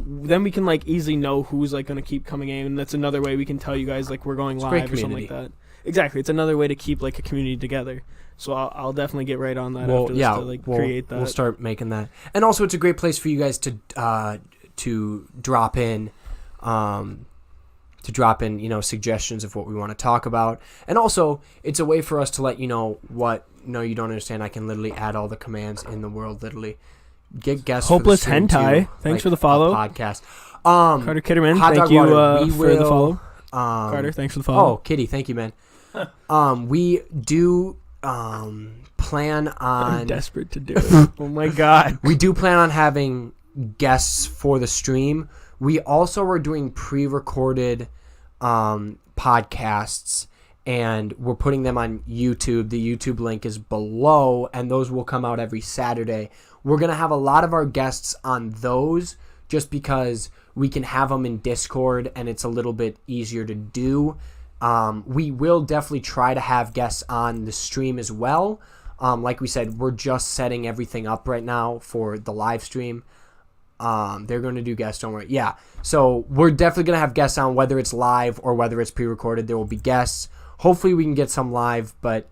then we can like easily know who's like gonna keep coming in, and that's another way we can tell you guys like we're going great live or something like community. that. Exactly, it's another way to keep like a community together. So I'll definitely get right on that after this to like create that. We'll start making that. And also, it's a great place for you guys to to drop in, suggestions of what we want to talk about. And also, it's a way for us to let you know what, no, you don't understand. I can literally add all the commands in the world, literally. Get guests Hopeless for the stream Hentai. too, Thanks for the follow. Podcast. Carter Kitterman, Hot thank Dog you Water, for the follow. Carter, thanks for the follow. Oh, Kitty, thank you, man. We do plan on... I'm desperate to do it. Oh, my God. We do plan on having guests for the stream. We also are doing pre-recorded podcasts, and we're putting them on YouTube. The YouTube link is below, and those will come out every Saturday. We're going to have a lot of our guests on those just because we can have them in Discord, and it's a little bit easier to do. We will definitely try to have guests on the stream as well. Like we said, we're just setting everything up right now for the live stream. They're going to do guests, don't worry. Yeah, so we're definitely going to have guests on, whether it's live or whether it's pre-recorded. There will be guests. Hopefully we can get some live, but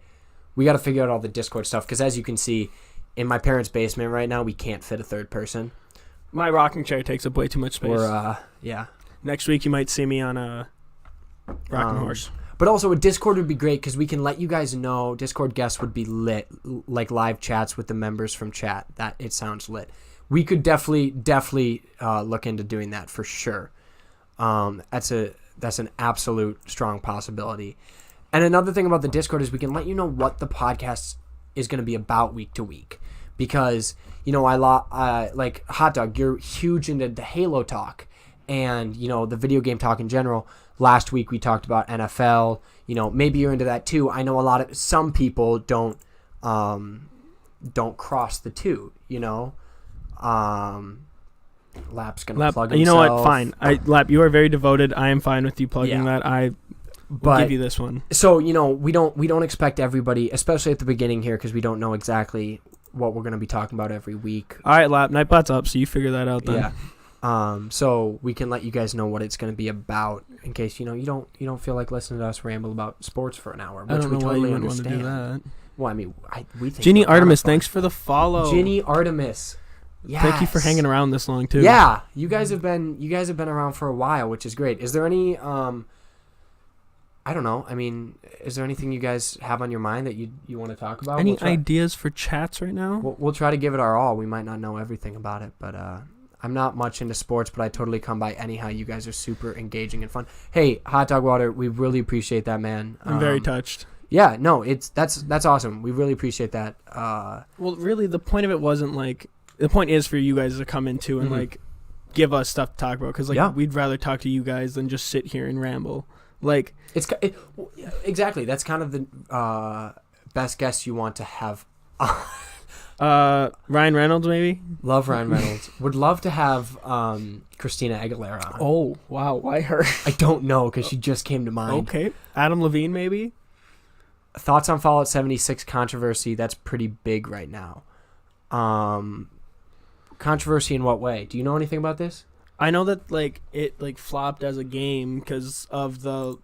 we got to figure out all the Discord stuff, because as you can see, in my parents' basement right now, we can't fit a third person. My rocking chair takes up way too much space. Yeah. Next week you might see me on a rocking horse. But also a Discord would be great, because we can let you guys know. Discord guests would be lit, like live chats with the members from chat. That it sounds lit. We could definitely look into doing that for sure. That's an absolute strong possibility. And another thing about the Discord is we can let you know what the podcast is going to be about week to week, because like Hot Dog, you're huge into the Halo talk and the video game talk in general. Last week we talked about NFL. Maybe you're into that too. I know some people don't cross the two. Lap's gonna plug himself. You know what? Fine. Lap, you are very devoted. I am fine with you plugging that. I will give you this one. So we don't expect everybody, especially at the beginning here, because we don't know exactly what we're gonna be talking about every week. All right, Lap. Nightbot's up, so you figure that out then. Yeah. So we can let you guys know what it's gonna be about, in case you don't feel like listening to us ramble about sports for an hour, which I don't know we totally why you understand. Want to do that. Well, I mean, we think Ginny Artemis, thanks for the follow. Ginny Artemis. Yes. Thank you for hanging around this long too. Yeah, you guys have been around for a while, which is great. Is there any I don't know. I mean, is there anything you guys have on your mind that you want to talk about? Any ideas for chats right now? We'll try to give it our all. We might not know everything about it, but I'm not much into sports, but I totally come by anyhow. You guys are super engaging and fun. Hey, Hot Dog Water, we really appreciate that, man. I'm very touched. Yeah, no, that's awesome. We really appreciate that. Well, really, the point of it wasn't like... The point is for you guys to come into and like give us stuff to talk about, because we'd rather talk to you guys than just sit here and ramble. Like exactly. That's kind of the best guest you want to have. Ryan Reynolds, maybe. Love Ryan Reynolds. Would love to have Christina Aguilera on. Oh wow, why her? I don't know, because she just came to mind. Okay, Adam Levine, maybe. Thoughts on Fallout 76 controversy? That's pretty big right now. Controversy in what way? Do you know anything about this? I know that it flopped as a game because of the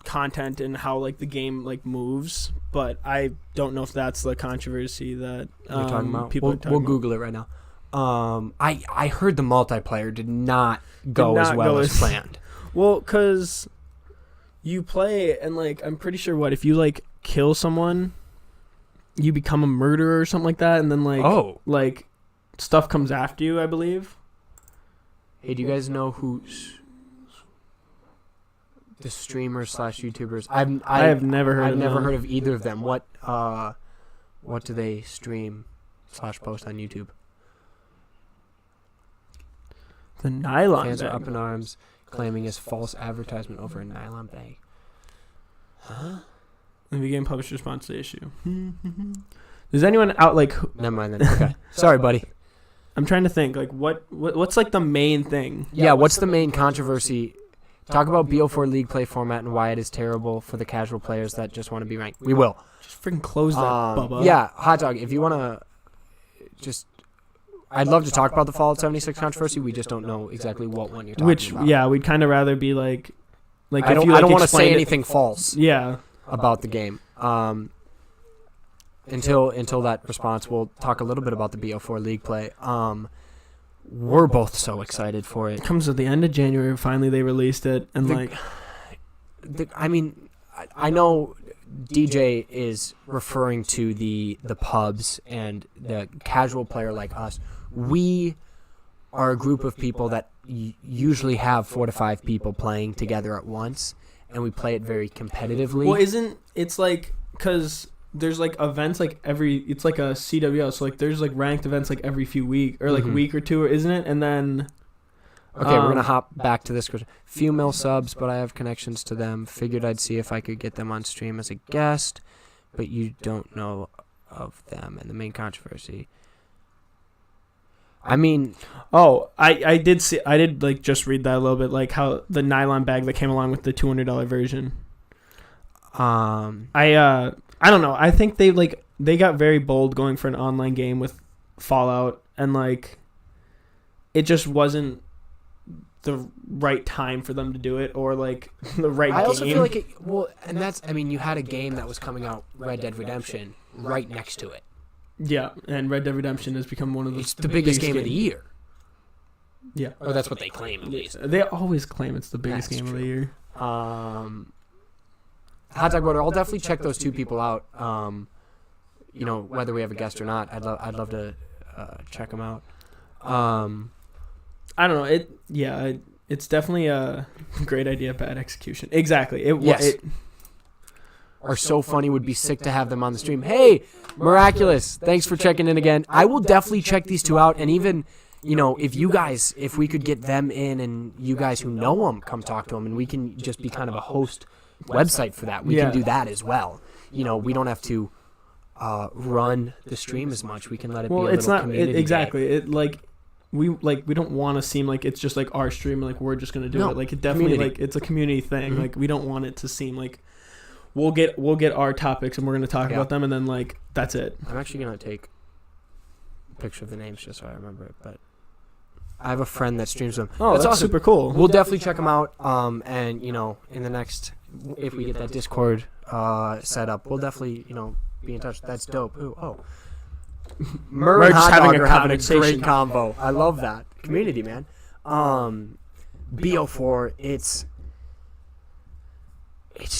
content and how the game moves, but I don't know if that's the controversy that you're talking about. People are talking we'll about. Google it right now. I heard the multiplayer did not go as well as planned. Well, because you play and I'm pretty sure if you kill someone, you become a murderer or something like that, and then stuff comes after you, I believe. Hey, do you guys know who's the streamers / YouTubers? I have never heard. I've never heard of either of them. What do they stream / post on YouTube? The nylon fans bag. are up in arms, claiming his false advertisement over a nylon bag. Huh? The game published response to the issue. Does anyone out Never mind then. Okay, sorry, buddy. I'm trying to think what's the main thing. Yeah, what's the main controversy? Talk about BO4 league play format and why it is terrible for the casual players that just want to be ranked. We will. Just freaking close that, Bubba. Yeah, Hot Dog, if you want to I'd love to talk about the Fallout 76 controversy. We just don't know exactly what one you're talking about. Yeah, we'd kind of rather be I don't want to say anything false. Yeah. About the game. Until that response, we'll talk a little bit about the BO4 league play. we're both so excited for it. It comes at the end of January. Finally, they released it, and I know DJ is referring to the pubs and the casual player like us. We are a group of people that usually have 4 to 5 people playing together at once, and we play it very competitively. Well, it's like, because there's like events like it's like a CWL, so like there's like ranked events like every few weeks or like week or two, isn't it? And then okay, we're gonna hop back to this question. Few mil subs, but I have connections to them. Figured I'd see if I could get them on stream as a guest, but you don't know of them. And the main controversy, I mean, I did like just read that a little bit, like how the nylon bag that came along with the $200 version. I don't know. I think they got very bold going for an online game with Fallout, and like it just wasn't the right time for them to do it, or like the right game. I also feel like you had a game that was coming out, Red Dead Redemption, right next to it. Yeah, and Red Dead Redemption has become one of the biggest game of the year. Yeah. Or that's what they claim, at least. They always claim it's the biggest game of the year. Hot Dog Rotor, I'll definitely check those two people out. Whether we have a guest or not, I'd love to check them out. I don't know. It's definitely a great idea, bad execution. Exactly. Are so funny, would be sick to have them on the stream. Hey, Miraculous, thanks for checking in again. I will definitely check these two out, and even, if we could get them in, and you guys who know them come talk to them, and we can just be kind of a host website for that. We can do that as well. We don't have to run the stream as much. We can let it be a little community. Exactly. We don't want to seem like it's just like our stream, like we're just gonna do it. Like it definitely community. Like it's a community thing. Mm-hmm. Like we don't want it to seem like we'll get our topics and we're gonna talk about them, and then like that's it. I'm actually gonna take a picture of the names just so I remember it. But I have a friend that streams them. Oh, that's awesome. Super cool. We'll definitely check them out. And in the next, if we get that Discord set up, we'll definitely be in touch. That's dope. Murr and Hot Dog are having a great combo. I love that. Community, man. BO4, it's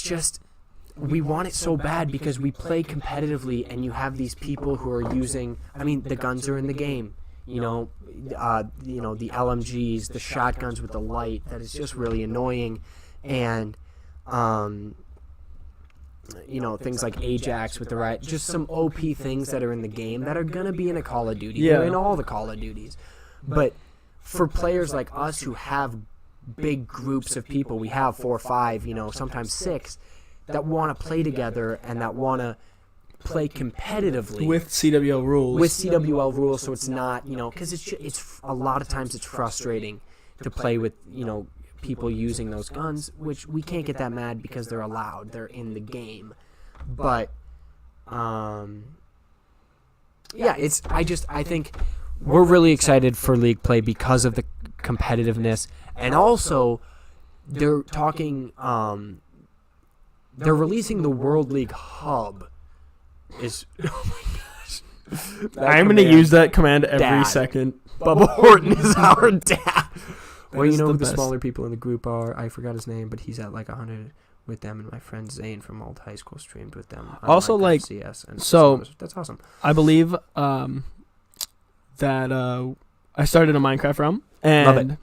just, we want it so bad because we play competitively, and you have these people who are using, the guns are in the game. The LMGs, the shotguns with the light, that is just really annoying. And things like Ajax with the right, just some OP things that are in the game that are going to be in a Call of Duty. They're in all the Call of Duties. But for players like us who have big groups of people, we have 4 or 5, sometimes 6, that want to play together and that want to play competitively. With CWL rules. So it's not, because it's a lot of times it's frustrating to play with, people using those guns, which we can't get that mad because they're allowed. They're in the game. But, I think we're really excited for League Play because of the competitiveness. And also, they're talking, they're releasing the World League Hub. Oh my gosh. I'm going to use that command every second. Bubba Horton is our dad. Well, who the smaller people in the group are. I forgot his name, but he's at like 100 with them, and my friend Zane from old high school streamed with them. Also, like, CS, and so that's awesome. I believe that I started a Minecraft realm, and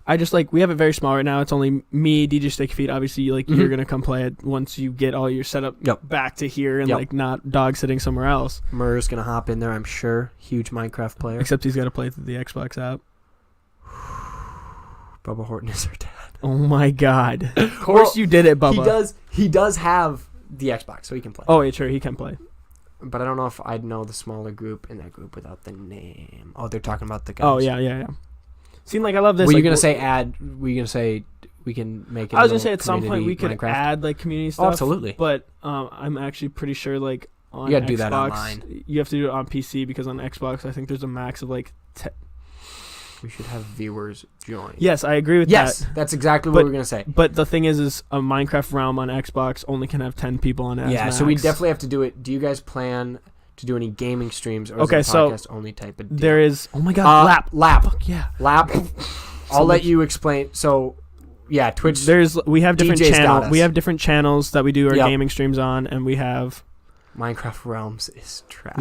I just we have it very small right now. It's only me, DJ Sticky Feet. Obviously, you're gonna come play it once you get all your setup back to here and not dog sitting somewhere else. Murr's gonna hop in there, I'm sure. Huge Minecraft player. Except he's got to play through the Xbox app. Bubba Horton is our dad. Oh my God! Of course you did it, Bubba. He does have the Xbox, so he can play. Oh, yeah, sure, he can play. But I don't know if I'd know the smaller group in that group without the name. Oh, they're talking about the guys. Oh yeah. Seem like I love this. Were you gonna say add? Were you gonna say we can make it? I was gonna say at some point we could add community stuff. Oh, absolutely. But I'm actually pretty sure on you gotta do Xbox, that online. You have to do it on PC because on Xbox I think there's a max of We should have viewers join. Yes, I agree with that. Yes, that's exactly what we're gonna say. But the thing is a Minecraft realm on Xbox only can have 10 people on it. Yeah, so we definitely have to do it. Do you guys plan to do any gaming streams, or Okay, is it a so podcast only type of deal? There is. Oh my God, lap. Fuck yeah. Lap. I'll let you explain. So, yeah, Twitch. We have different DJ's got channels. us. We have different channels that we do our Yep. gaming streams on, and we have Minecraft Realms is trash.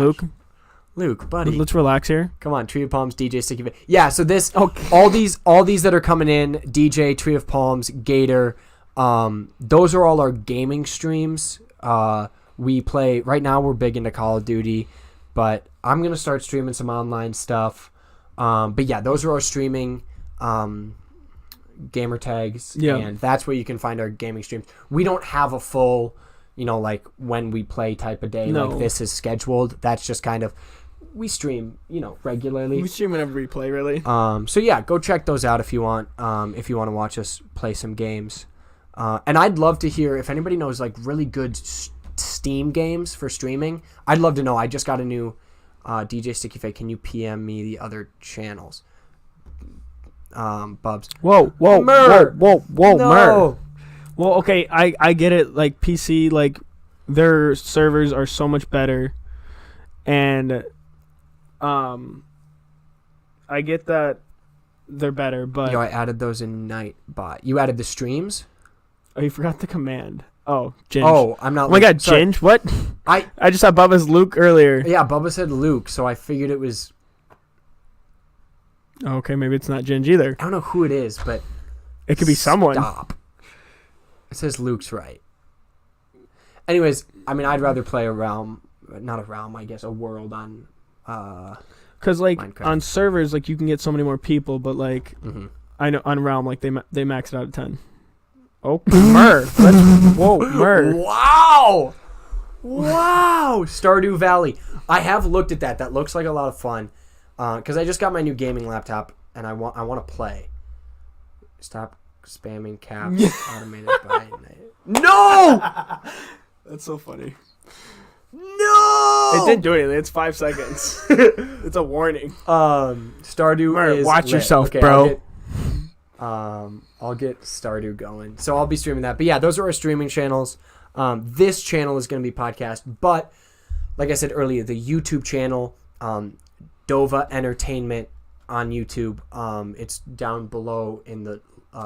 Luke, buddy. Let's relax here. Come on, Tree of Palms, DJ Sticky. Yeah, so this Okay. all these that are coming in, DJ, Tree of Palms, Gator, those are all our gaming streams. We play right now. We're big into Call of Duty, but I'm gonna start streaming some online stuff. But yeah, those are our streaming gamer tags, and that's where you can find our gaming streams. We don't have a full, like when we play type of day. No. Like this is scheduled. That's just kind of we stream, regularly. We stream whenever we play, really. So yeah, go check those out if you want. If you want to watch us play some games, and I'd love to hear if anybody knows like really good Steam games for streaming. I'd love to know. I just got a new DJ Sticky Fake. Can you PM me the other channels? Bubs. Whoa, Mer. Mer. No. Well, okay, I get it. Like PC, like their servers are so much better, and I get that they're better, but Yo, I added those in Nightbot. You added the streams? oh, you forgot the command. Oh, Ginge. Oh, I'm not. Oh my God, sorry. Ginge. What? I just saw Bubba's Luke earlier. Yeah, Bubba said Luke, so I figured it was. Okay, maybe it's not Ginge either. I don't know who it is, but It could be someone. Stop. It says Luke's right. Anyways, I mean, I'd rather play not a realm, I guess, a world on. Because like Minecraft. on servers, like you can get so many more people, but like Mm-hmm. I know on realm, like they max it out at 10. Oh, Mer. Whoa, Mer. Wow! Stardew Valley. I have looked at that. That looks like a lot of fun. Because I just got my new gaming laptop and I want to play. Stop spamming caps. Automated by No! That's so funny. No! It didn't do anything. It's 5 seconds. It's a warning. Stardew Mer, is watch lit. yourself, Okay, bro. I'll get Stardew going. So I'll be streaming that. But yeah, those are our streaming channels. This channel is going to be podcast, but like I said earlier, the YouTube channel, Dova Entertainment on YouTube. It's down below in the.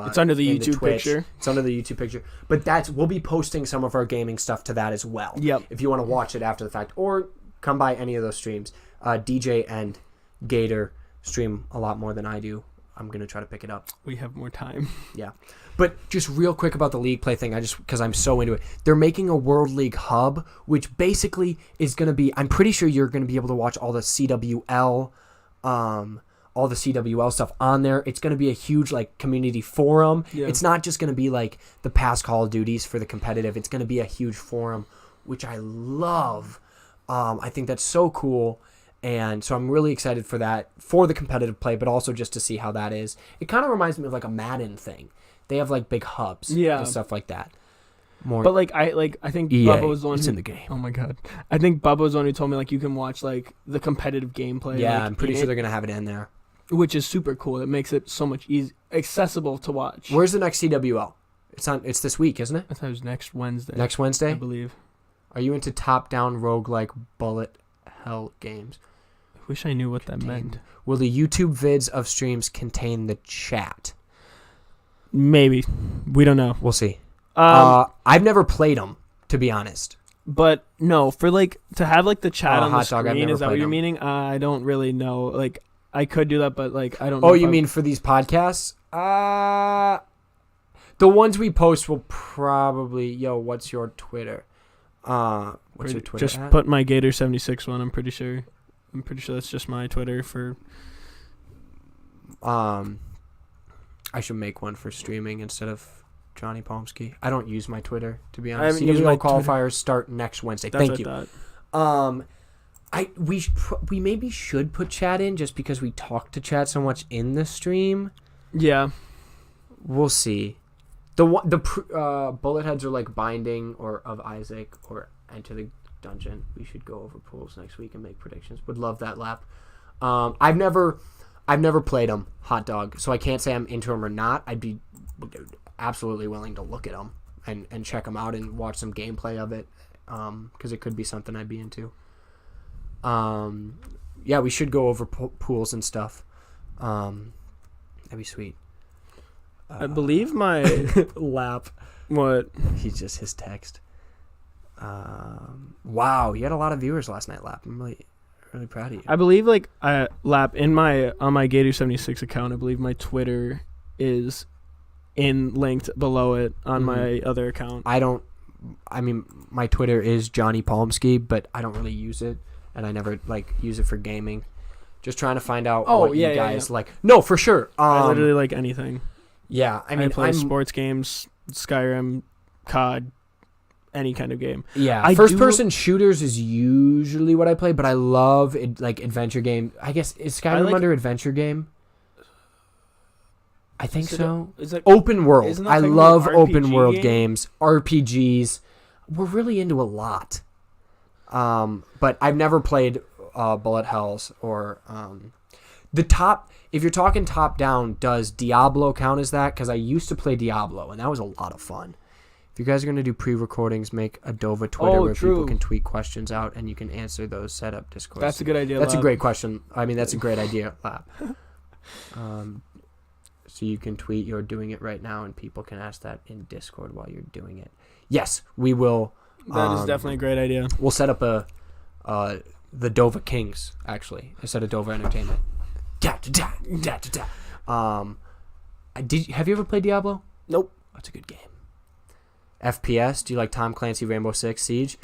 It's under the in YouTube Twitch. picture. It's under the YouTube picture. But we'll be posting some of our gaming stuff to that as well. Yep. If you want to watch it after the fact, or come by any of those streams. DJ and Gator stream a lot more than I do. I'm gonna try to pick it up. We have more time. Yeah. But just real quick about the League Play thing, because I'm so into it. They're making a World League hub, which basically is going to be, I'm pretty sure you're going to be able to watch all the CWL stuff on there. It's going to be a huge like community forum. Yeah. It's not just going to be like the past Call of Duties for the competitive. It's going to be a huge forum, which I love. I think that's so cool. And so I'm really excited for that, for the competitive play, but also just to see how that is. It kind of reminds me of like a Madden thing. They have like big hubs and stuff like that. More, but like I think EA, Bubba was the one it's who, in the game. Oh my God, I think Bubba was the one who told me like you can watch like the competitive gameplay. Yeah, like, I'm pretty sure they're gonna have it in there. Which is super cool. It makes it so much accessible to watch. Where's the next CWL? It's this week, isn't it? I thought it was next Wednesday. Next Wednesday, I believe. Are you into top-down roguelike bullet hell games? I wish I knew what that meant. Will the YouTube vids of streams contain the chat? Maybe. We don't know. We'll see. I've never played them, to be honest. But no, for like to have like the chat on the Hot dog, I've screen, never is that what played you're them. meaning? I don't really know. Like I could do that, but like I don't know. Oh, you mean for these podcasts? The ones we post will probably. Yo, what's your Twitter? What's your Twitter? Just at? put my Gator 76 one. I'm pretty sure that's just my Twitter for. I should make one for streaming instead of Johnny Pomsky. I don't use my Twitter, to be honest. haven't used my CWL qualifiers start next Wednesday. That's Thank what you. I thought. We maybe should put chat in just because we talk to chat so much in the stream. Yeah. We'll see. The bullet heads are like Binding or of Isaac or Enter the Dungeon. We should go over pools next week and make predictions. Would love that lap. I've never played them, hot dog, so I can't say I'm into them or not. I'd be absolutely willing to look at them and check them out and watch some gameplay of it, because it could be something I'd be into. Yeah, we should go over pools and stuff. That'd be sweet. I believe my lap. What? He's just his text. Wow, you had a lot of viewers last night, Lap. I'm really proud of you. I believe like Lap on my Gator76 account. I believe my Twitter is linked below it on my other account. I mean, my Twitter is Johnny Palmsky, but I don't really use it, and I never use it for gaming. Just trying to find out what you guys like. No, for sure. I literally like anything. Yeah, I mean, I play sports games, Skyrim, COD, any kind of game. Yeah, first-person shooters is usually what I play, but I love adventure game. I guess is Skyrim under adventure game? I think so. Is it open world? I love open world games, RPGs. We're really into a lot. But I've never played Bullet Hells or the top. If you're talking top down, does Diablo count as that? Because I used to play Diablo, and that was a lot of fun. If you guys are going to do pre-recordings, make a Dova Twitter where people can tweet questions out, and you can answer those. Set up Discord. That's a good idea. That's a great question. I mean, that's a great idea, Lab. So you can tweet you're doing it right now, and people can ask that in Discord while you're doing it. Yes, we will. That is definitely a great idea. We'll set up the Dova Kings, actually, instead of Dova Entertainment. Have you ever played Diablo? Nope. That's a good game. FPS, do you like Tom Clancy Rainbow Six Siege?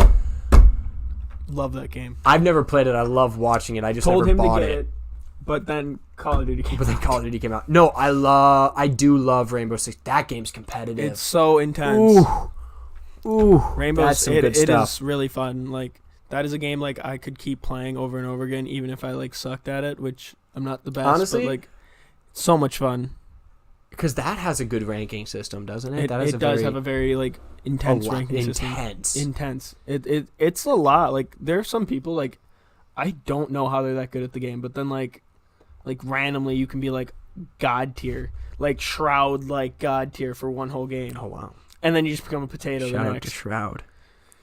Love that game. I've never played it. I love watching it. I just told never him bought to get it. But then Call of Duty came out. No, I do love Rainbow Six. That game's competitive. It's so intense. Ooh. Rainbow That's some good stuff. It is really fun. Like, that is a game like I could keep playing over and over again, even if I like sucked at it, which I'm not the best. Honestly, but like, so much fun. Because that has a good ranking system, doesn't it? It does have a very like intense ranking system. Intense. It's a lot. Like, there are some people like I don't know how they're that good at the game, but then like randomly you can be like God tier, like Shroud, like God tier for one whole game. Oh wow! And then you just become a potato. Shout out to Shroud,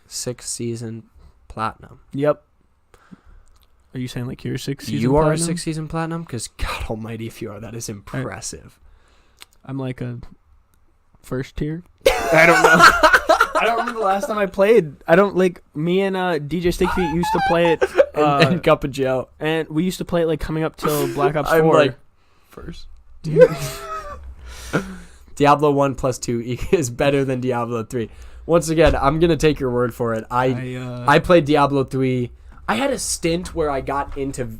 6th season platinum. Yep. Are you saying like you're 6th season? You platinum? are a 6th season platinum? Because God Almighty, if you are, that is impressive. I'm like a first tier. I don't know. I don't remember the last time I played. I don't like me and DJ Stickfeet used to play it. And Cup of Joe. And we used to play it like coming up till Black Ops 4. I'm like, first. Diablo 1 plus 2 is better than Diablo 3. Once again, I'm going to take your word for it. I played Diablo 3. I had a stint where I got into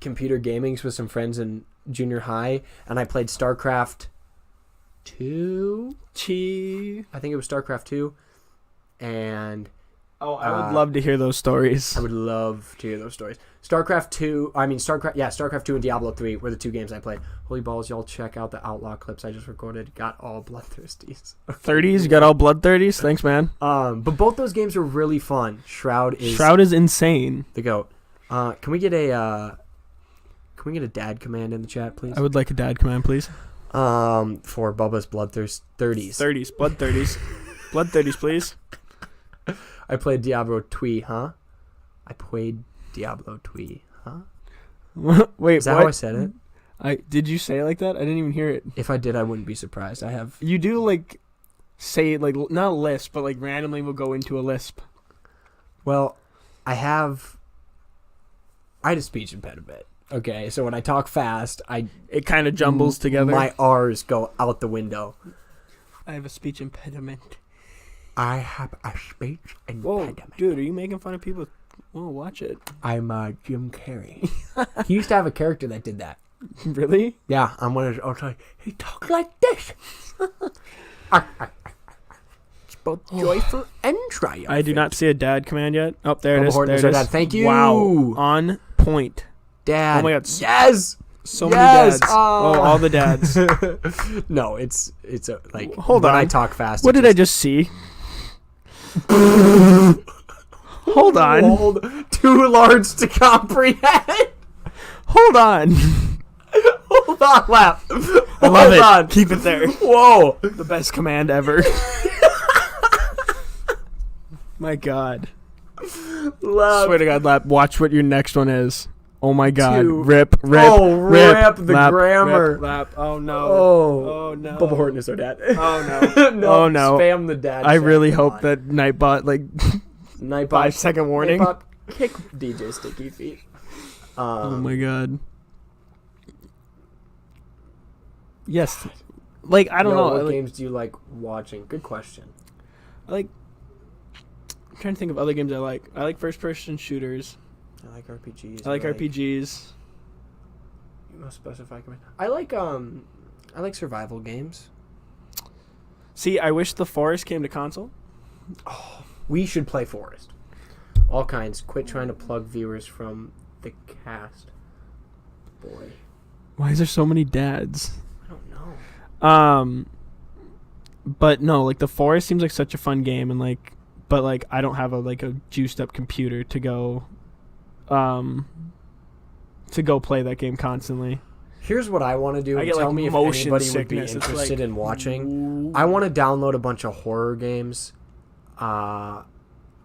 computer gamings with some friends in junior high, and I played StarCraft 2. I think it was StarCraft 2. And I would love to hear those stories. I would love to hear those stories. StarCraft 2 and Diablo 3 were the two games I played. Holy balls, y'all check out the Outlaw clips I just recorded. Got all bloodthirsties. 30s? You got all bloodthirsties? Thanks, man. But both those games were really fun. Shroud is insane. The GOAT. Can we get a dad command in the chat, please? I would like a dad command, please. For Bubba's bloodthirst 30s. 30s, blood 30s. Blood 30s, please. I played Diablo 2, huh? Wait, is that how I said it? Did you say it like that? I didn't even hear it. If I did, I wouldn't be surprised. You do like say like not a lisp, but like randomly will go into a lisp. Well, I had a speech impediment. Okay, so when I talk fast, it kind of jumbles together. My R's go out the window. I have a speech impediment. I have a speech impediment. Whoa, dude, are you making fun of people? Oh, watch it. I'm Jim Carrey. He used to have a character that did that. Really? Yeah, I'm one of those. He talks like this. It's both joyful and triumphant. I do not see a dad command yet. Oh, there it is. There it is. Dad. Thank you. Wow, on point. Dad. Oh my God. Yes. So many dads. All the dads. No, it's like hold when on. I talk fast. What did I just see? Hold on. Too large to comprehend. Hold on. Hold on, Lap. I love it. On. Keep it there. Whoa. The best command ever. My God. Swear to God, Lap. Watch what your next one is. Oh my God. Two. Rip. Oh, rip the Lap, grammar. Rip, Lap. Oh no. Oh no. Bubba Horton is our dad. Oh no. No, oh no. Spam the dad. I chat. really Come hope on. that Nightbot like Nightbot 5-second warning. Nightbot, kick DJ Sticky Feet. Oh my God. Yes. Like I don't know. What like, games do you like watching? Good question. I'm trying to think of other games I like. I like first-person shooters. I like RPGs. I like RPGs. You must specify. I like survival games. See, I wish The Forest came to console. Oh, we should play Forest. All kinds. Quit trying to plug viewers from the cast. Boy. Why is there so many dads? I don't know. But no, like The Forest seems like such a fun game, and but I don't have a juiced up computer to go play that game constantly. Here's what I want to do. I get Tell me if motion anybody would be sickness. It's interested in watching. Ooh. I want to download a bunch of horror games. I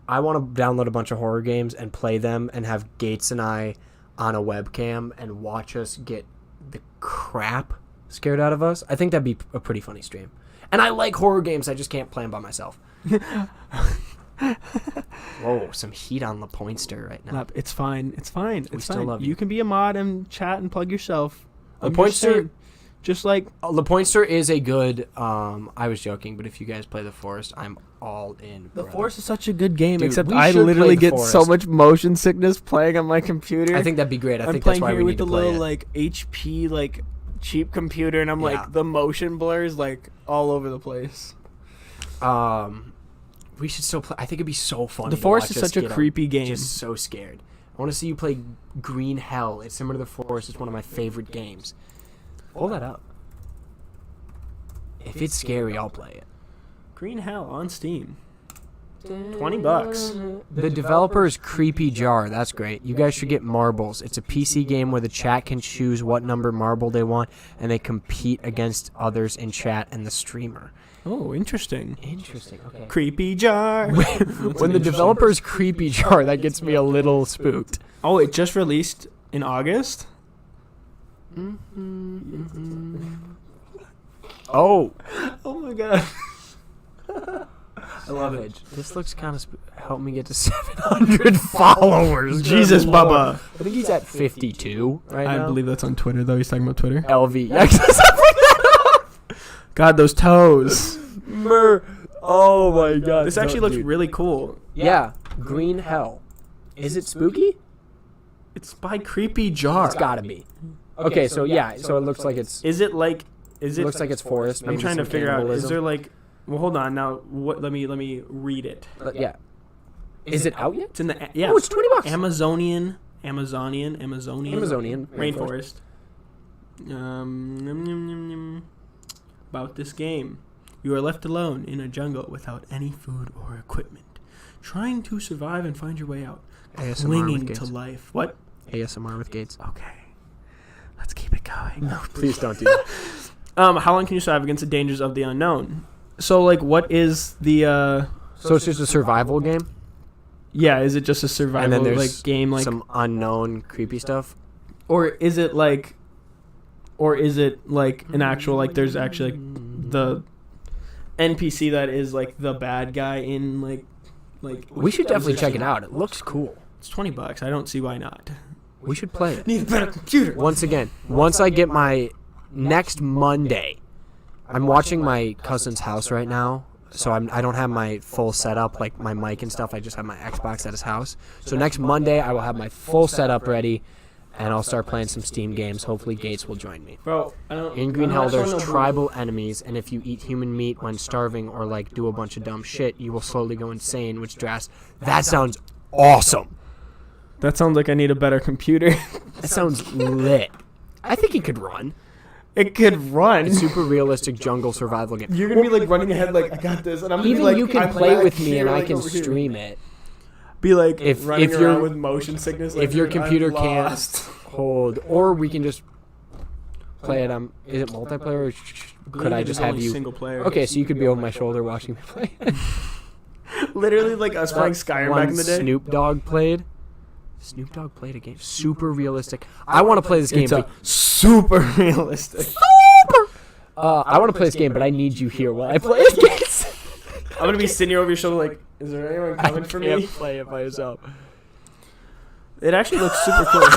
want to download a bunch of horror games and play them and have Gates and I on a webcam and watch us get the crap scared out of us. I think that'd be a pretty funny stream. And I like horror games. I just can't play them by myself. Whoa, some heat on LaPointster right now. It's fine. It's fine. We It's still fine. love You you. can be a mod and chat and plug yourself. LaPointster, just like LaPointster is a good. I was joking, but if you guys play The Forest, I'm all in. The brother. Forest is such a good game. Dude, Except we I should literally play The get so Forest. much motion sickness playing on my computer. I think that'd be great. I I'm think playing that's why here we with need to the play little it. HP cheap computer, and I'm Yeah. the motion blurs all over the place. We should still play. I think it'd be so fun. The to Forest watch is us such a get creepy game. Just so scared. I want to see you play Green Hell. It's similar to The Forest. It's one of my favorite games. Pull that up. If it's scary, I'll play it. Green Hell on Steam. $20. The developer is Creepy Jar. That's great. You guys should get Marbles. It's a PC game where the chat can choose what number marble they want, and they compete against others in chat and the streamer. Oh, interesting. Interesting. Okay. Creepy Jar. When the developer is Creepy Jar, that gets me a little spooked. Oh, it just released in August? Oh. Oh my God. I love it. This looks kind of help me get to 700 followers. Jesus, Good Lord. Bubba. I think he's at 52 right I now. believe that's on Twitter, though. He's talking about Twitter. LV. God, those toes. Oh my God. This actually looks really cool. Yeah. Green Hell. Is it spooky? It's by Creepy Jar. It's gotta be. Okay, so yeah, so it looks like it's. Is it like? Is It it? looks like it's forest. I'm maybe trying to some figure out. Is cannibalism. there like? Well, hold on. Now, what? Let me read it. Yeah. Is it out yet? It's in the yeah. Oh, it's $20. Amazonian Amazonian rainforest. About this game, you are left alone in a jungle without any food or equipment, trying to survive and find your way out, ASMR clinging with to Gates. life. What? ASMR with Gates. Okay, let's keep it going. No, please don't do that. How long can you survive against the dangers of the unknown? So, like, what is the? So it's just a survival game, Yeah, is it just a survival and then there's game, some unknown creepy stuff. or is it like an actual there's actually the NPC that is the bad guy in We should definitely check it out. It looks cool. It's $20. I don't see why not. We should play it. Need a better computer. Once again, once I get my next Monday, I'm watching my cousin's house right now, so I don't have my full setup, like my mic and stuff. I just have my Xbox at his house. So next Monday, I will have my full setup ready, and I'll start playing some Steam games. Hopefully, Gates will join me. Bro, I don't. In Green I'm Hell, not there's showing no tribal enemies, and if you eat human meat when starving or do a bunch of dumb shit, you will slowly go insane, which that sounds awesome. That sounds like I need a better computer. That sounds lit. I think it could run. It could run. A super realistic jungle survival game. You're gonna be running ahead I got this, and I'm gonna Even be you can I'm play back with me here, and I can over here. stream it. Be If running you're- around with motion sickness. If your I'm computer can't lost. hold, or we can just play it. Is it multiplayer? Or could I believe it just is have only you? single player? Okay, so you could be over my shoulder watching me play. Literally like us playing Skyrim back in the day. Snoop Dogg played a game. Super realistic. I want to play this game. It's super realistic. I want to play this game, but I need you here while I play this game. I'm going to be sitting here over your shoulder like, is there anyone coming for me? I can't play it by yourself. It actually looks super cool.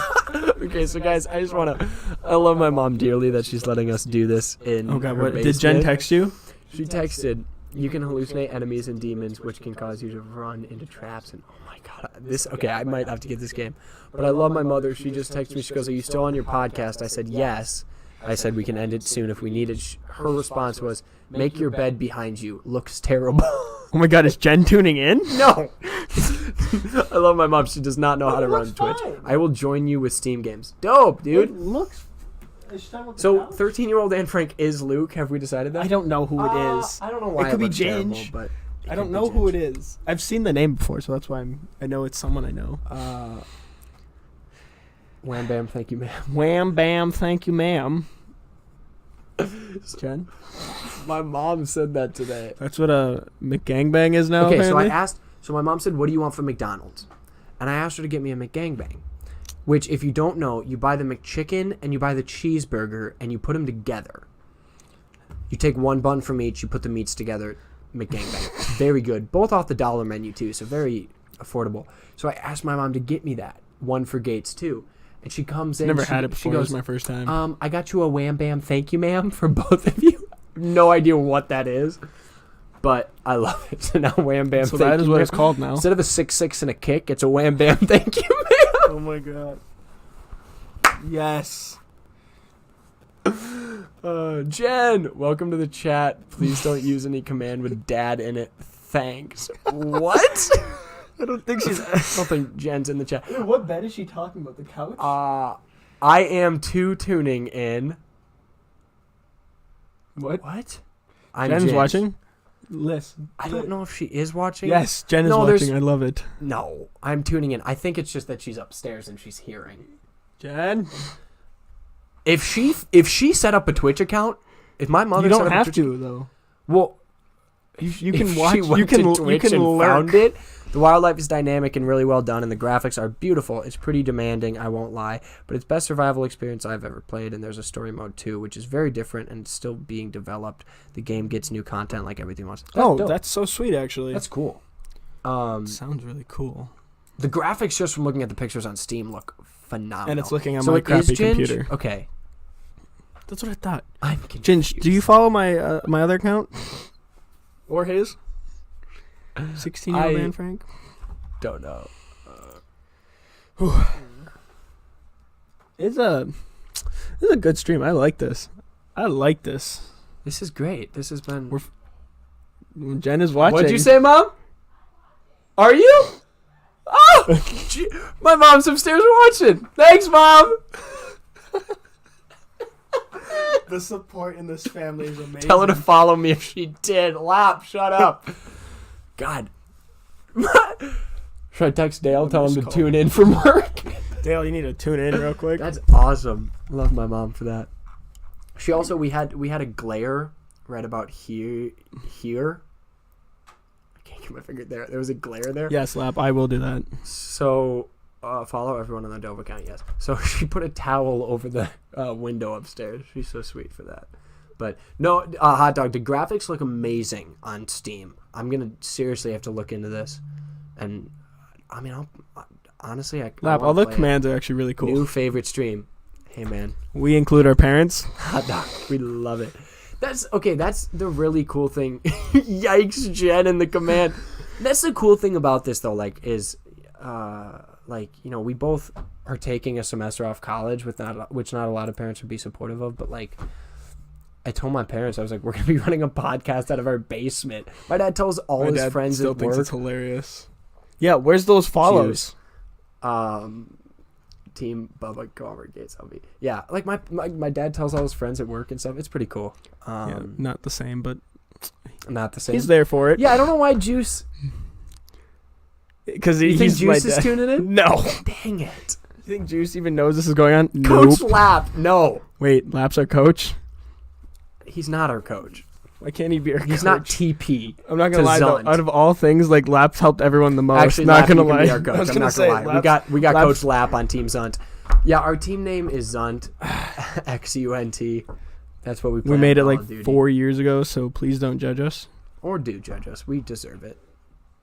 Okay, so guys, I love my mom dearly that she's letting us do this in Oh god, her what did basement. Jen text you? She texted, "You can hallucinate enemies and demons, which can cause you to run into traps." And oh my god, I might have to get this game. But I love my mother. She just texted me. She goes, "Are you still on your podcast?" I said, "Yes." I said, "We can end it soon if we need it." Her response was, "Make your bed behind you. Looks terrible." Oh my god, is Jen tuning in? No. I love my mom. She does not know how to run Twitch. fine. I will join you with Steam games. Dope, dude. It looks. So, 13-year-old Anne Frank is Luke. Have we decided that? I don't know who it is. I don't know why It could be looks terrible, Ginge. but I don't know who it is. I've seen the name before, so that's why I know it's someone I know. Wham bam, thank you, ma'am. Wham bam, thank you, ma'am. Jen? My mom said that today. That's what a McGangbang is now. Okay, apparently. so my mom said, "What do you want from McDonald's?" And I asked her to get me a McGangbang, which, if you don't know, you buy the McChicken and you buy the cheeseburger and you put them together. You take one bun from each, you put the meats together, McGangbang. Very good. Both off the dollar menu too, so very affordable. So I asked my mom to get me that one for Gates too. And she comes in. Never had it before. She goes, It was my first time. I got you a wham bam thank you ma'am for both of you. No idea what that is, but I love it. So now wham bam So thank that is you what ma'am. it's called now. Instead of a 6-6 and a kick, it's a wham bam thank you ma'am. Oh my god. Yes. Jen, welcome to the chat. Please don't use any command with dad in it. Thanks. What? I don't think she's. I don't think Jen's in the chat. Wait, what bed is she talking about? The couch? I am too tuning in. What? I'm Jen's Ginge. watching? Listen. I don't know if she is watching. Yes, Jen is watching. I love it. No, I'm tuning in. I think it's just that she's upstairs and she's hearing. Jen? If she set up a Twitch account, if my mother You don't set up have a Twitch, to, though. well, You can if watch. she went You can, to Twitch you can and lurk. found it. The wildlife is dynamic and really well done, and the graphics are beautiful. It's pretty demanding, I won't lie, but it's best survival experience I've ever played. And there's a story mode too, which is very different and still being developed. The game gets new content like everything else. Dope. That's so sweet, actually. That's cool. Sounds really cool. The graphics, just from looking at the pictures on Steam, look phenomenal. And it's looking on so my it is crappy Ginge? computer. Okay, That's what I thought. I'm confused. Ginge, do you follow my my other account? Or his? 16-year-old Anne Frank? Don't know. It's a good stream. I like this. This is great. This has been. Jen is watching. What'd you say, Mom? Are you? Oh, gee, my mom's upstairs watching. Thanks, Mom. The support in this family is amazing. Tell her to follow me if she did. Lap, shut up. God. Should I text Dale? Tell him to tune in from work. Dale, you need to tune in real quick. That's awesome. Love my mom for that. She also we had a glare right about here. I can't get my finger there. There was a glare there. Yes, Lap, I will do that. So follow everyone on the Dove account. Yes. So she put a towel over the window upstairs. She's so sweet for that. But no, hot dog. The graphics look amazing on Steam. I'm gonna seriously have to look into this, and I mean, honestly, Lap, all the commands are actually really cool. New favorite stream. Hey man, We include our parents. hot dog. We love it. That's okay. That's the really cool thing. Yikes, Jen, and the command. That's the cool thing about this though. Like, is we both are taking a semester off college which not a lot of parents would be supportive of, but like. I told my parents, I was like, we're going to be running a podcast out of our basement. My dad tells all his friends still at thinks work. it's hilarious. Yeah, where's those follows? Team Bubba Comer Gates LB. Yeah, like my dad tells all his friends at work and stuff. It's pretty cool. Yeah, not the same, but Not the same. he's there for it. Yeah, I don't know why Juice. Because You think he's my Juice is dad. tuning in? No. Dang it. You think Juice even knows this is going on? Coach Nope. Lap. No. Wait, Lap's our coach? He's not our coach. Why can't he be our coach? He's not TP. I'm not gonna lie though. Out of all things, like Lapp's helped everyone the most. Actually, not gonna lie. Be our coach. I'm not gonna lie. We got Coach Lapp on Team Zunt. Yeah, our team name is Zunt. XUNT. That's what we. We made it like 4 years ago, so please don't judge us. Or do judge us. We deserve it.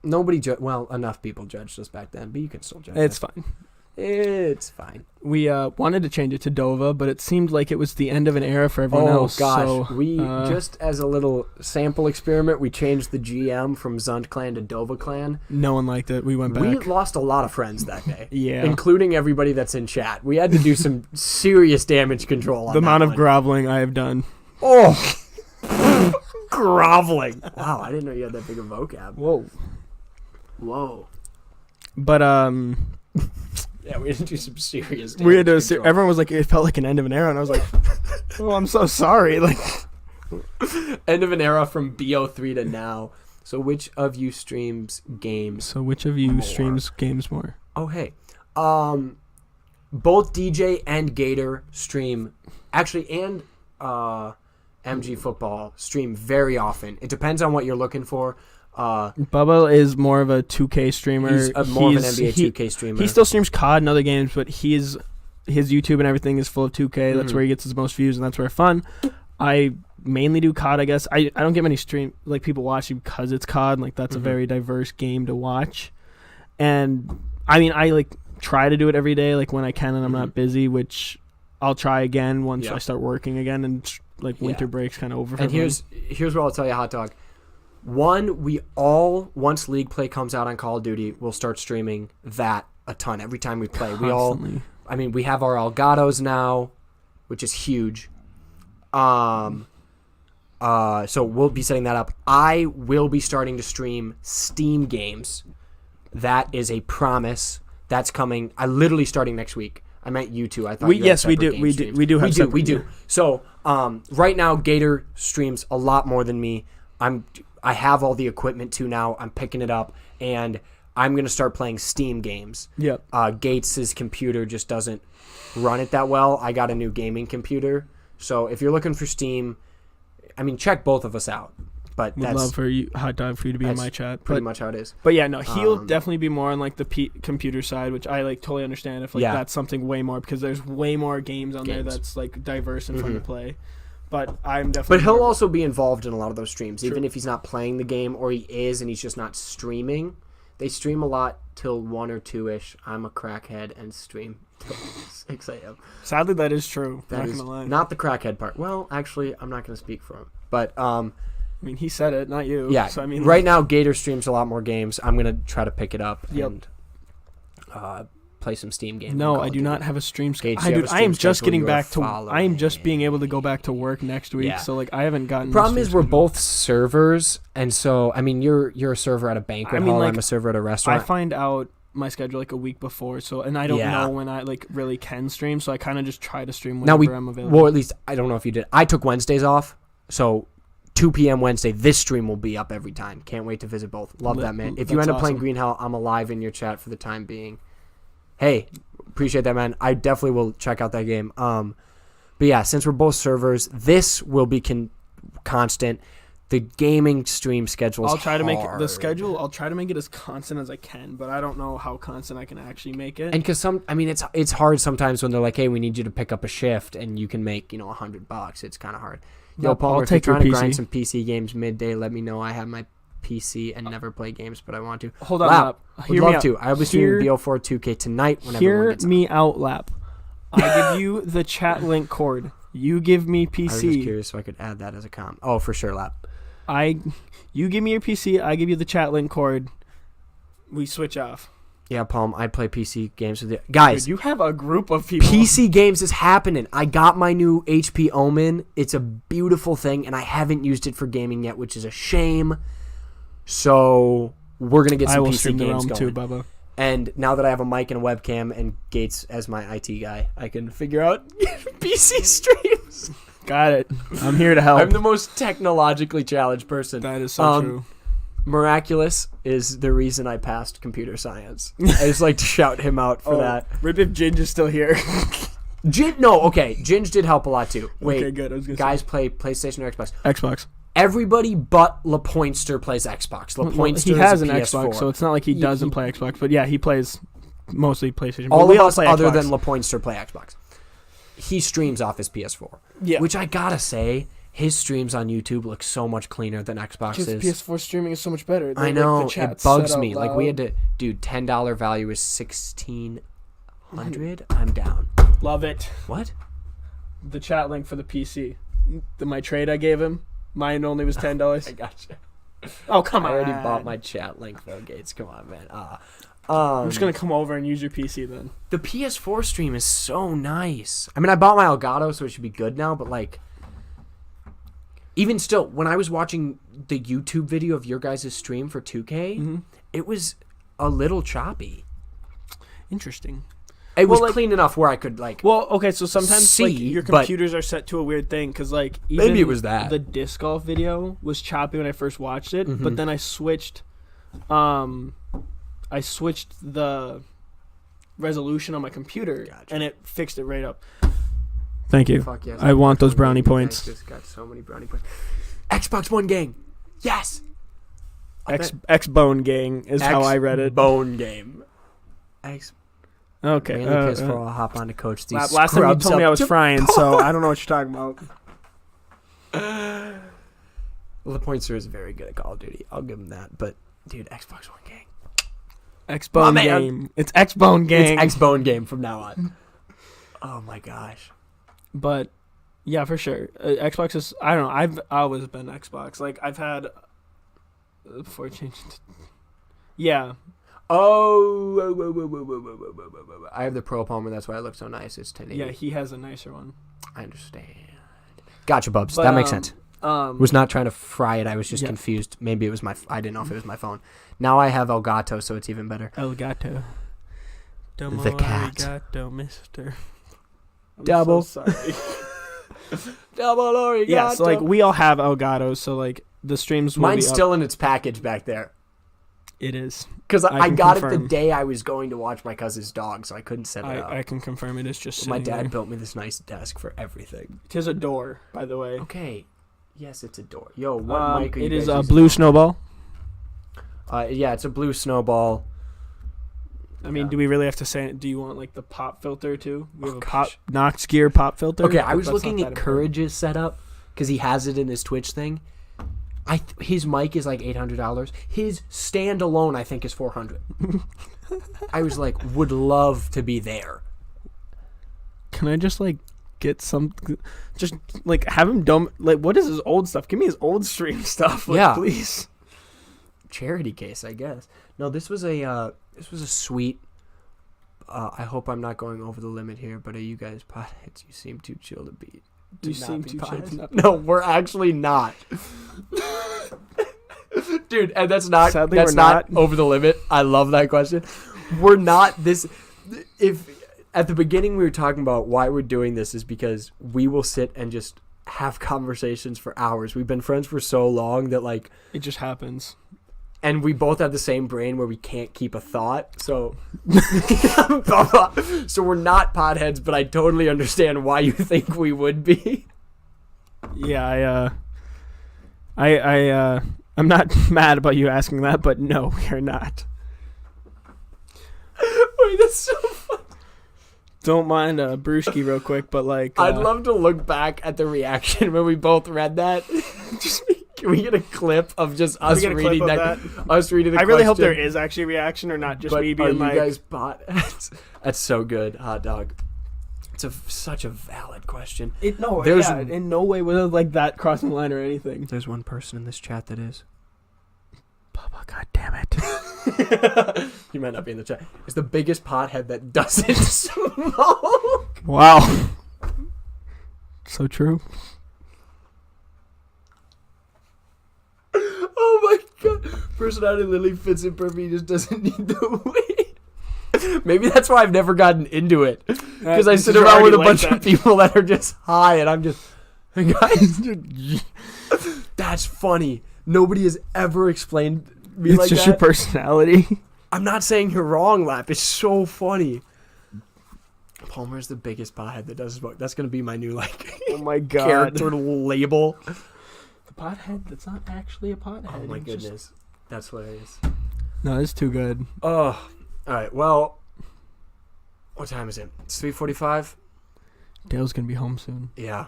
Nobody well, enough people judged us back then, but you can still judge us. It's fine. It's fine. We wanted to change it to Dova, but it seemed like it was the end of an era for everyone else. Oh, gosh. So, we, just as a little sample experiment, we changed the GM from Zunt Clan to Dova Clan. No one liked it. We went back. We lost a lot of friends that day. Yeah. Including everybody that's in chat. We had to do some serious damage control on the amount of groveling I have done. Oh! Groveling. Wow, I didn't know you had that big a vocab. Whoa. But, yeah, we had to do some serious damage we had to. control. Everyone was like, it felt like an end of an era, and I was like, oh, I'm so sorry. Like, end of an era from BO3 to now. So which of you streams games? So which of you streams games more? Oh, hey. Both DJ and Gator stream, actually, and MG Football stream very often. It depends on what you're looking for. Bubba is more of a 2K streamer. He's more of an NBA 2K streamer. He still streams COD and other games, but his YouTube and everything is full of 2K. That's where he gets his most views, and that's where fun. I mainly do COD, I guess. I don't get many people watching because it's COD. Like, that's a very diverse game to watch. And, I mean, I, like, try to do it every day, like, when I can and I'm not busy, which I'll try again once I start working again and, like, winter break's kind of over for everyone. Here's what I'll tell you, Hot Dog. One, we all, once League Play comes out on Call of Duty, we'll start streaming that a ton every time we play. Constantly. We have our Elgatos now, which is huge. So we'll be setting that up. I will be starting to stream Steam games. That is a promise. That's coming. I literally starting next week. I meant you two. I thought we do. So right now, Gator streams a lot more than me. I have all the equipment too now. I'm picking it up, and I'm gonna start playing Steam games. Yep. Gates's computer just doesn't run it that well. I got a new gaming computer, so if you're looking for Steam, check both of us out. But would love for you, Hot Dog, for you to be in my chat. Pretty much how it is. But yeah, no, he'll definitely be more on like the computer side, which I like totally understand if that's something way more, because there's way more games on there that's like diverse and fun to play. But I'm definitely. But he'll also be involved in a lot of those streams, even if he's not playing the game, or he is and he's just not streaming. They stream a lot till 1 or 2-ish. I'm a crackhead and stream till 6 a.m. Sadly, that is true. That is not the crackhead part. Well, actually, I'm not going to speak for him. But he said it, not you. Yeah. So right now, Gator streams a lot more games. I'm going to try to pick it up and play some Steam games. No, I do not have a stream schedule. I am just getting back to. I am just being able to go back to work next week. Yeah. So like, I haven't gotten. Problem is, we're both servers, and so you're a server at a banquet hall. I'm a server at a restaurant. I find out my schedule like a week before, so and I don't know when I like really can stream, so I kind of just try to stream whenever I'm available. Well, at least I don't know if you did. I took Wednesdays off, so 2 p.m. Wednesday. This stream will be up every time. Can't wait to visit both. Love that, man. If you end up playing Green Hell, I'm alive in your chat for the time being. Hey, appreciate that, man. I definitely will check out that game. But yeah, since we're both servers, this will be constant. The gaming stream schedule is I'll try to hard. make the schedule. I'll try to make it as constant as I can, but I don't know how constant I can actually make it. And because it's hard sometimes when they're like, "Hey, we need you to pick up a shift," and you can make $100. It's kind of hard. Yo, Paul, if you're trying to grind some PC games midday, let me know. I have my PC and never play games, but I want to. Hold on, Lap. Would love to. I'll be streaming BO4 2K tonight. Hear me out, Lap. I give you the chat link cord. You give me PC. I was just curious so I could add that as a comment. Oh, for sure, Lap. You give me your PC. I give you the chat link cord. We switch off. Yeah, Palm. I play PC games with you guys. Dude, you have a group of people. PC games is happening. I got my new HP Omen. It's a beautiful thing, and I haven't used it for gaming yet, which is a shame. So we're gonna get some PC games going too, Bubba. And now that I have a mic and a webcam and Gates as my IT guy, I can figure out PC streams. Got it. I'm here to help. I'm the most technologically challenged person. That is so true. Miraculous is the reason I passed computer science. I just like to shout him out for that. Rip if Ginge is still here. Ginge did help a lot too. Wait, okay, good. I was gonna guys play PlayStation or Xbox? Xbox. Everybody but LaPointster plays Xbox. LaPointster he has is an a PS4. Xbox, so it's not like he doesn't play Xbox. But yeah, he plays mostly PlayStation. All we of us play other Xbox. than LaPointster play Xbox. He streams off his PS4. Yeah. Which I gotta say, his streams on YouTube look so much cleaner than Xbox's. PS4 streaming is so much better. I know, it bugs me. Like, we had to... Dude, $10 value is $1,600. I'm down. Love it. What? The chat link for the PC. My trade I gave him. Mine only was $10. I gotcha. Oh, come on. I already bought my chat link, though, Gates. Come on, man. I'm just going to come over and use your PC then. The PS4 stream is so nice. I mean, I bought my Elgato, so it should be good now, but, like... Even still, when I was watching the YouTube video of your guys' stream for 2K, it was a little choppy. Interesting. It was clean enough where I could, like... Well, okay, so sometimes like, see, your computers are set to a weird thing, because, like, even maybe it was that. The disc golf video was choppy when I first watched it, but then I switched the resolution on my computer, and it fixed it right up. Thank you. Fuck yes. I want those brownie points. I just got so many brownie points. Xbox One gang. Yes. X-Bone Gang is how I read it. Bone game. Okay. Mainly because I'll hop on to coach these. Last time you told me I was frying, so I don't know what you're talking about. LaPointster is very good at Call of Duty. I'll give him that. But, dude, Xbox One gang. X-Bone Game. It's X-Bone Gang. It's X-Bone game from now on. Oh, my gosh. But, yeah, for sure. Xbox is... I don't know. I've always been Xbox. Like, I've had... Before I changed it. Yeah. Oh. I have the Pro Palmer. That's why I look so nice. It's 1080. Yeah, he has a nicer one. I understand. Gotcha, Bubs. But, that makes sense. Was not trying to fry it. I was just yeah. confused. Maybe it was I didn't know if it was my phone. Now I have Elgato, so it's even better. Elgato. The cat. Arigato, mister. Double. So sorry. Double arigato. Yeah, so, like, we all have Elgatos, so, like, the streams will Mine's be up. still in its package back there. It is. Because I got it the confirm. day I was going to watch my cousin's dog, so I couldn't set it up. I can confirm it is just My sitting dad there. built me this nice desk for everything. It is a door, by the way. Okay. Yes, it's a door. Yo, what mic are you It guys is a using? blue snowball. Yeah, it's a blue snowball. I mean, do we really have to say it? Do you want, like, the pop filter, too? We have a gosh. Knox Gear pop filter. Okay, I was That's looking not at that important. Courage's setup because he has it in his Twitch thing. His mic is like $800. His stand alone, I think, is $400. I was like, would love to be there. Can I just, like, get some... Just, like, have him dumb... Like, what is his old stuff? Give me his old stream stuff, like, Yeah. please. Charity case, I guess. No, this was a sweet... I hope I'm not going over the limit here, but are you guys potheads? You seem too chill to be... You seem too chill to not be. No, we're actually not. Dude, and that's not... Sadly, that's we're not not. over the limit. I love that question. We're not this... If... At the beginning, we were talking about why we're doing this is because we will sit and just have conversations for hours. We've been friends for so long that, like... It just happens. And we both have the same brain where we can't keep a thought. So... so we're not potheads, but I totally understand why you think we would be. Yeah, I'm not mad about you asking that, but no, we are not. Wait, that's so funny. Don't mind Brewski real quick, but, like... I'd love to look back at the reaction when we both read that. Can we get a clip of just us reading that? Us reading the I really hope question? there is actually a reaction or not just But me are being you like... guys potheads? That's so good, hot dog. It's such a valid question. in no way would like that crossing the line or anything. There's one person in this chat that is. Bubba, God damn it. You might not be in the chat. It's the biggest pothead that doesn't smoke. Wow. So true. Oh my god. Personality literally fits it perfectly. He just doesn't need the weed. Maybe that's why I've never gotten into it. Because I sit around with a bunch of people that are just high and I'm just... Guys, that's funny. Nobody has ever explained me It's like just that. your personality. I'm not saying you're wrong, Lap. It's so funny. Palmer's the biggest pothead that does smoke. That's going to be my new, like, Oh my god. character label. pothead. That's not actually a pothead. Oh my It's just- goodness, that's what it is. No, it's too good. Oh, all right. Well, what time is it? It's 3:45. Dale's gonna be home soon. Yeah.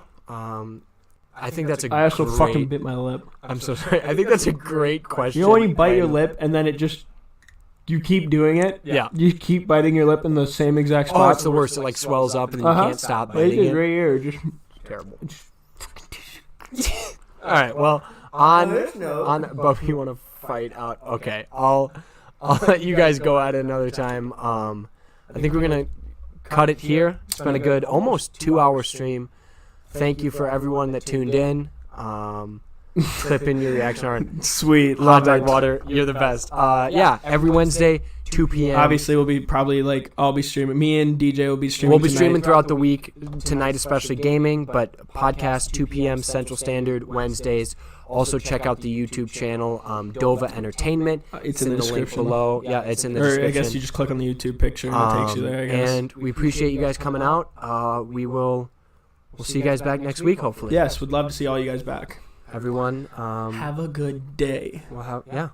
I think that's a I also great... fucking bit my lip. I'm so sorry. I think that's a great question. You know when you bite your lip and then it just, you keep doing it? Yeah. You keep biting your lip in the same exact spot. Oh, it's the worst. It like swells up and then you can't stop It biting is it. right here. Just Terrible. All right. Well, but we want to fight out. Okay. I'll let you guys go at it another time. I think we're gonna cut it here. It's been a good almost 2-hour stream. Thank you for everyone that tuned in. Clip in your reaction art. sweet. Hot Love dog it. water. You're the best. Yeah. Every Wednesday, 2 p.m. Obviously, we'll be probably like, I'll be streaming. Me and DJ will be streaming. We'll be tonight. streaming throughout the week, tonight especially gaming, but podcast 2 p.m. Central Standard Wednesdays. Also check out the YouTube channel, Dova Entertainment. It's in the link description below. Yeah, it's in the Or description. I guess you just click on the YouTube picture and it takes you there, I guess. And we appreciate you guys coming out. We'll see you guys back next week, hopefully. Yes, would love to see all you guys back. Everyone, Have a good day. yeah.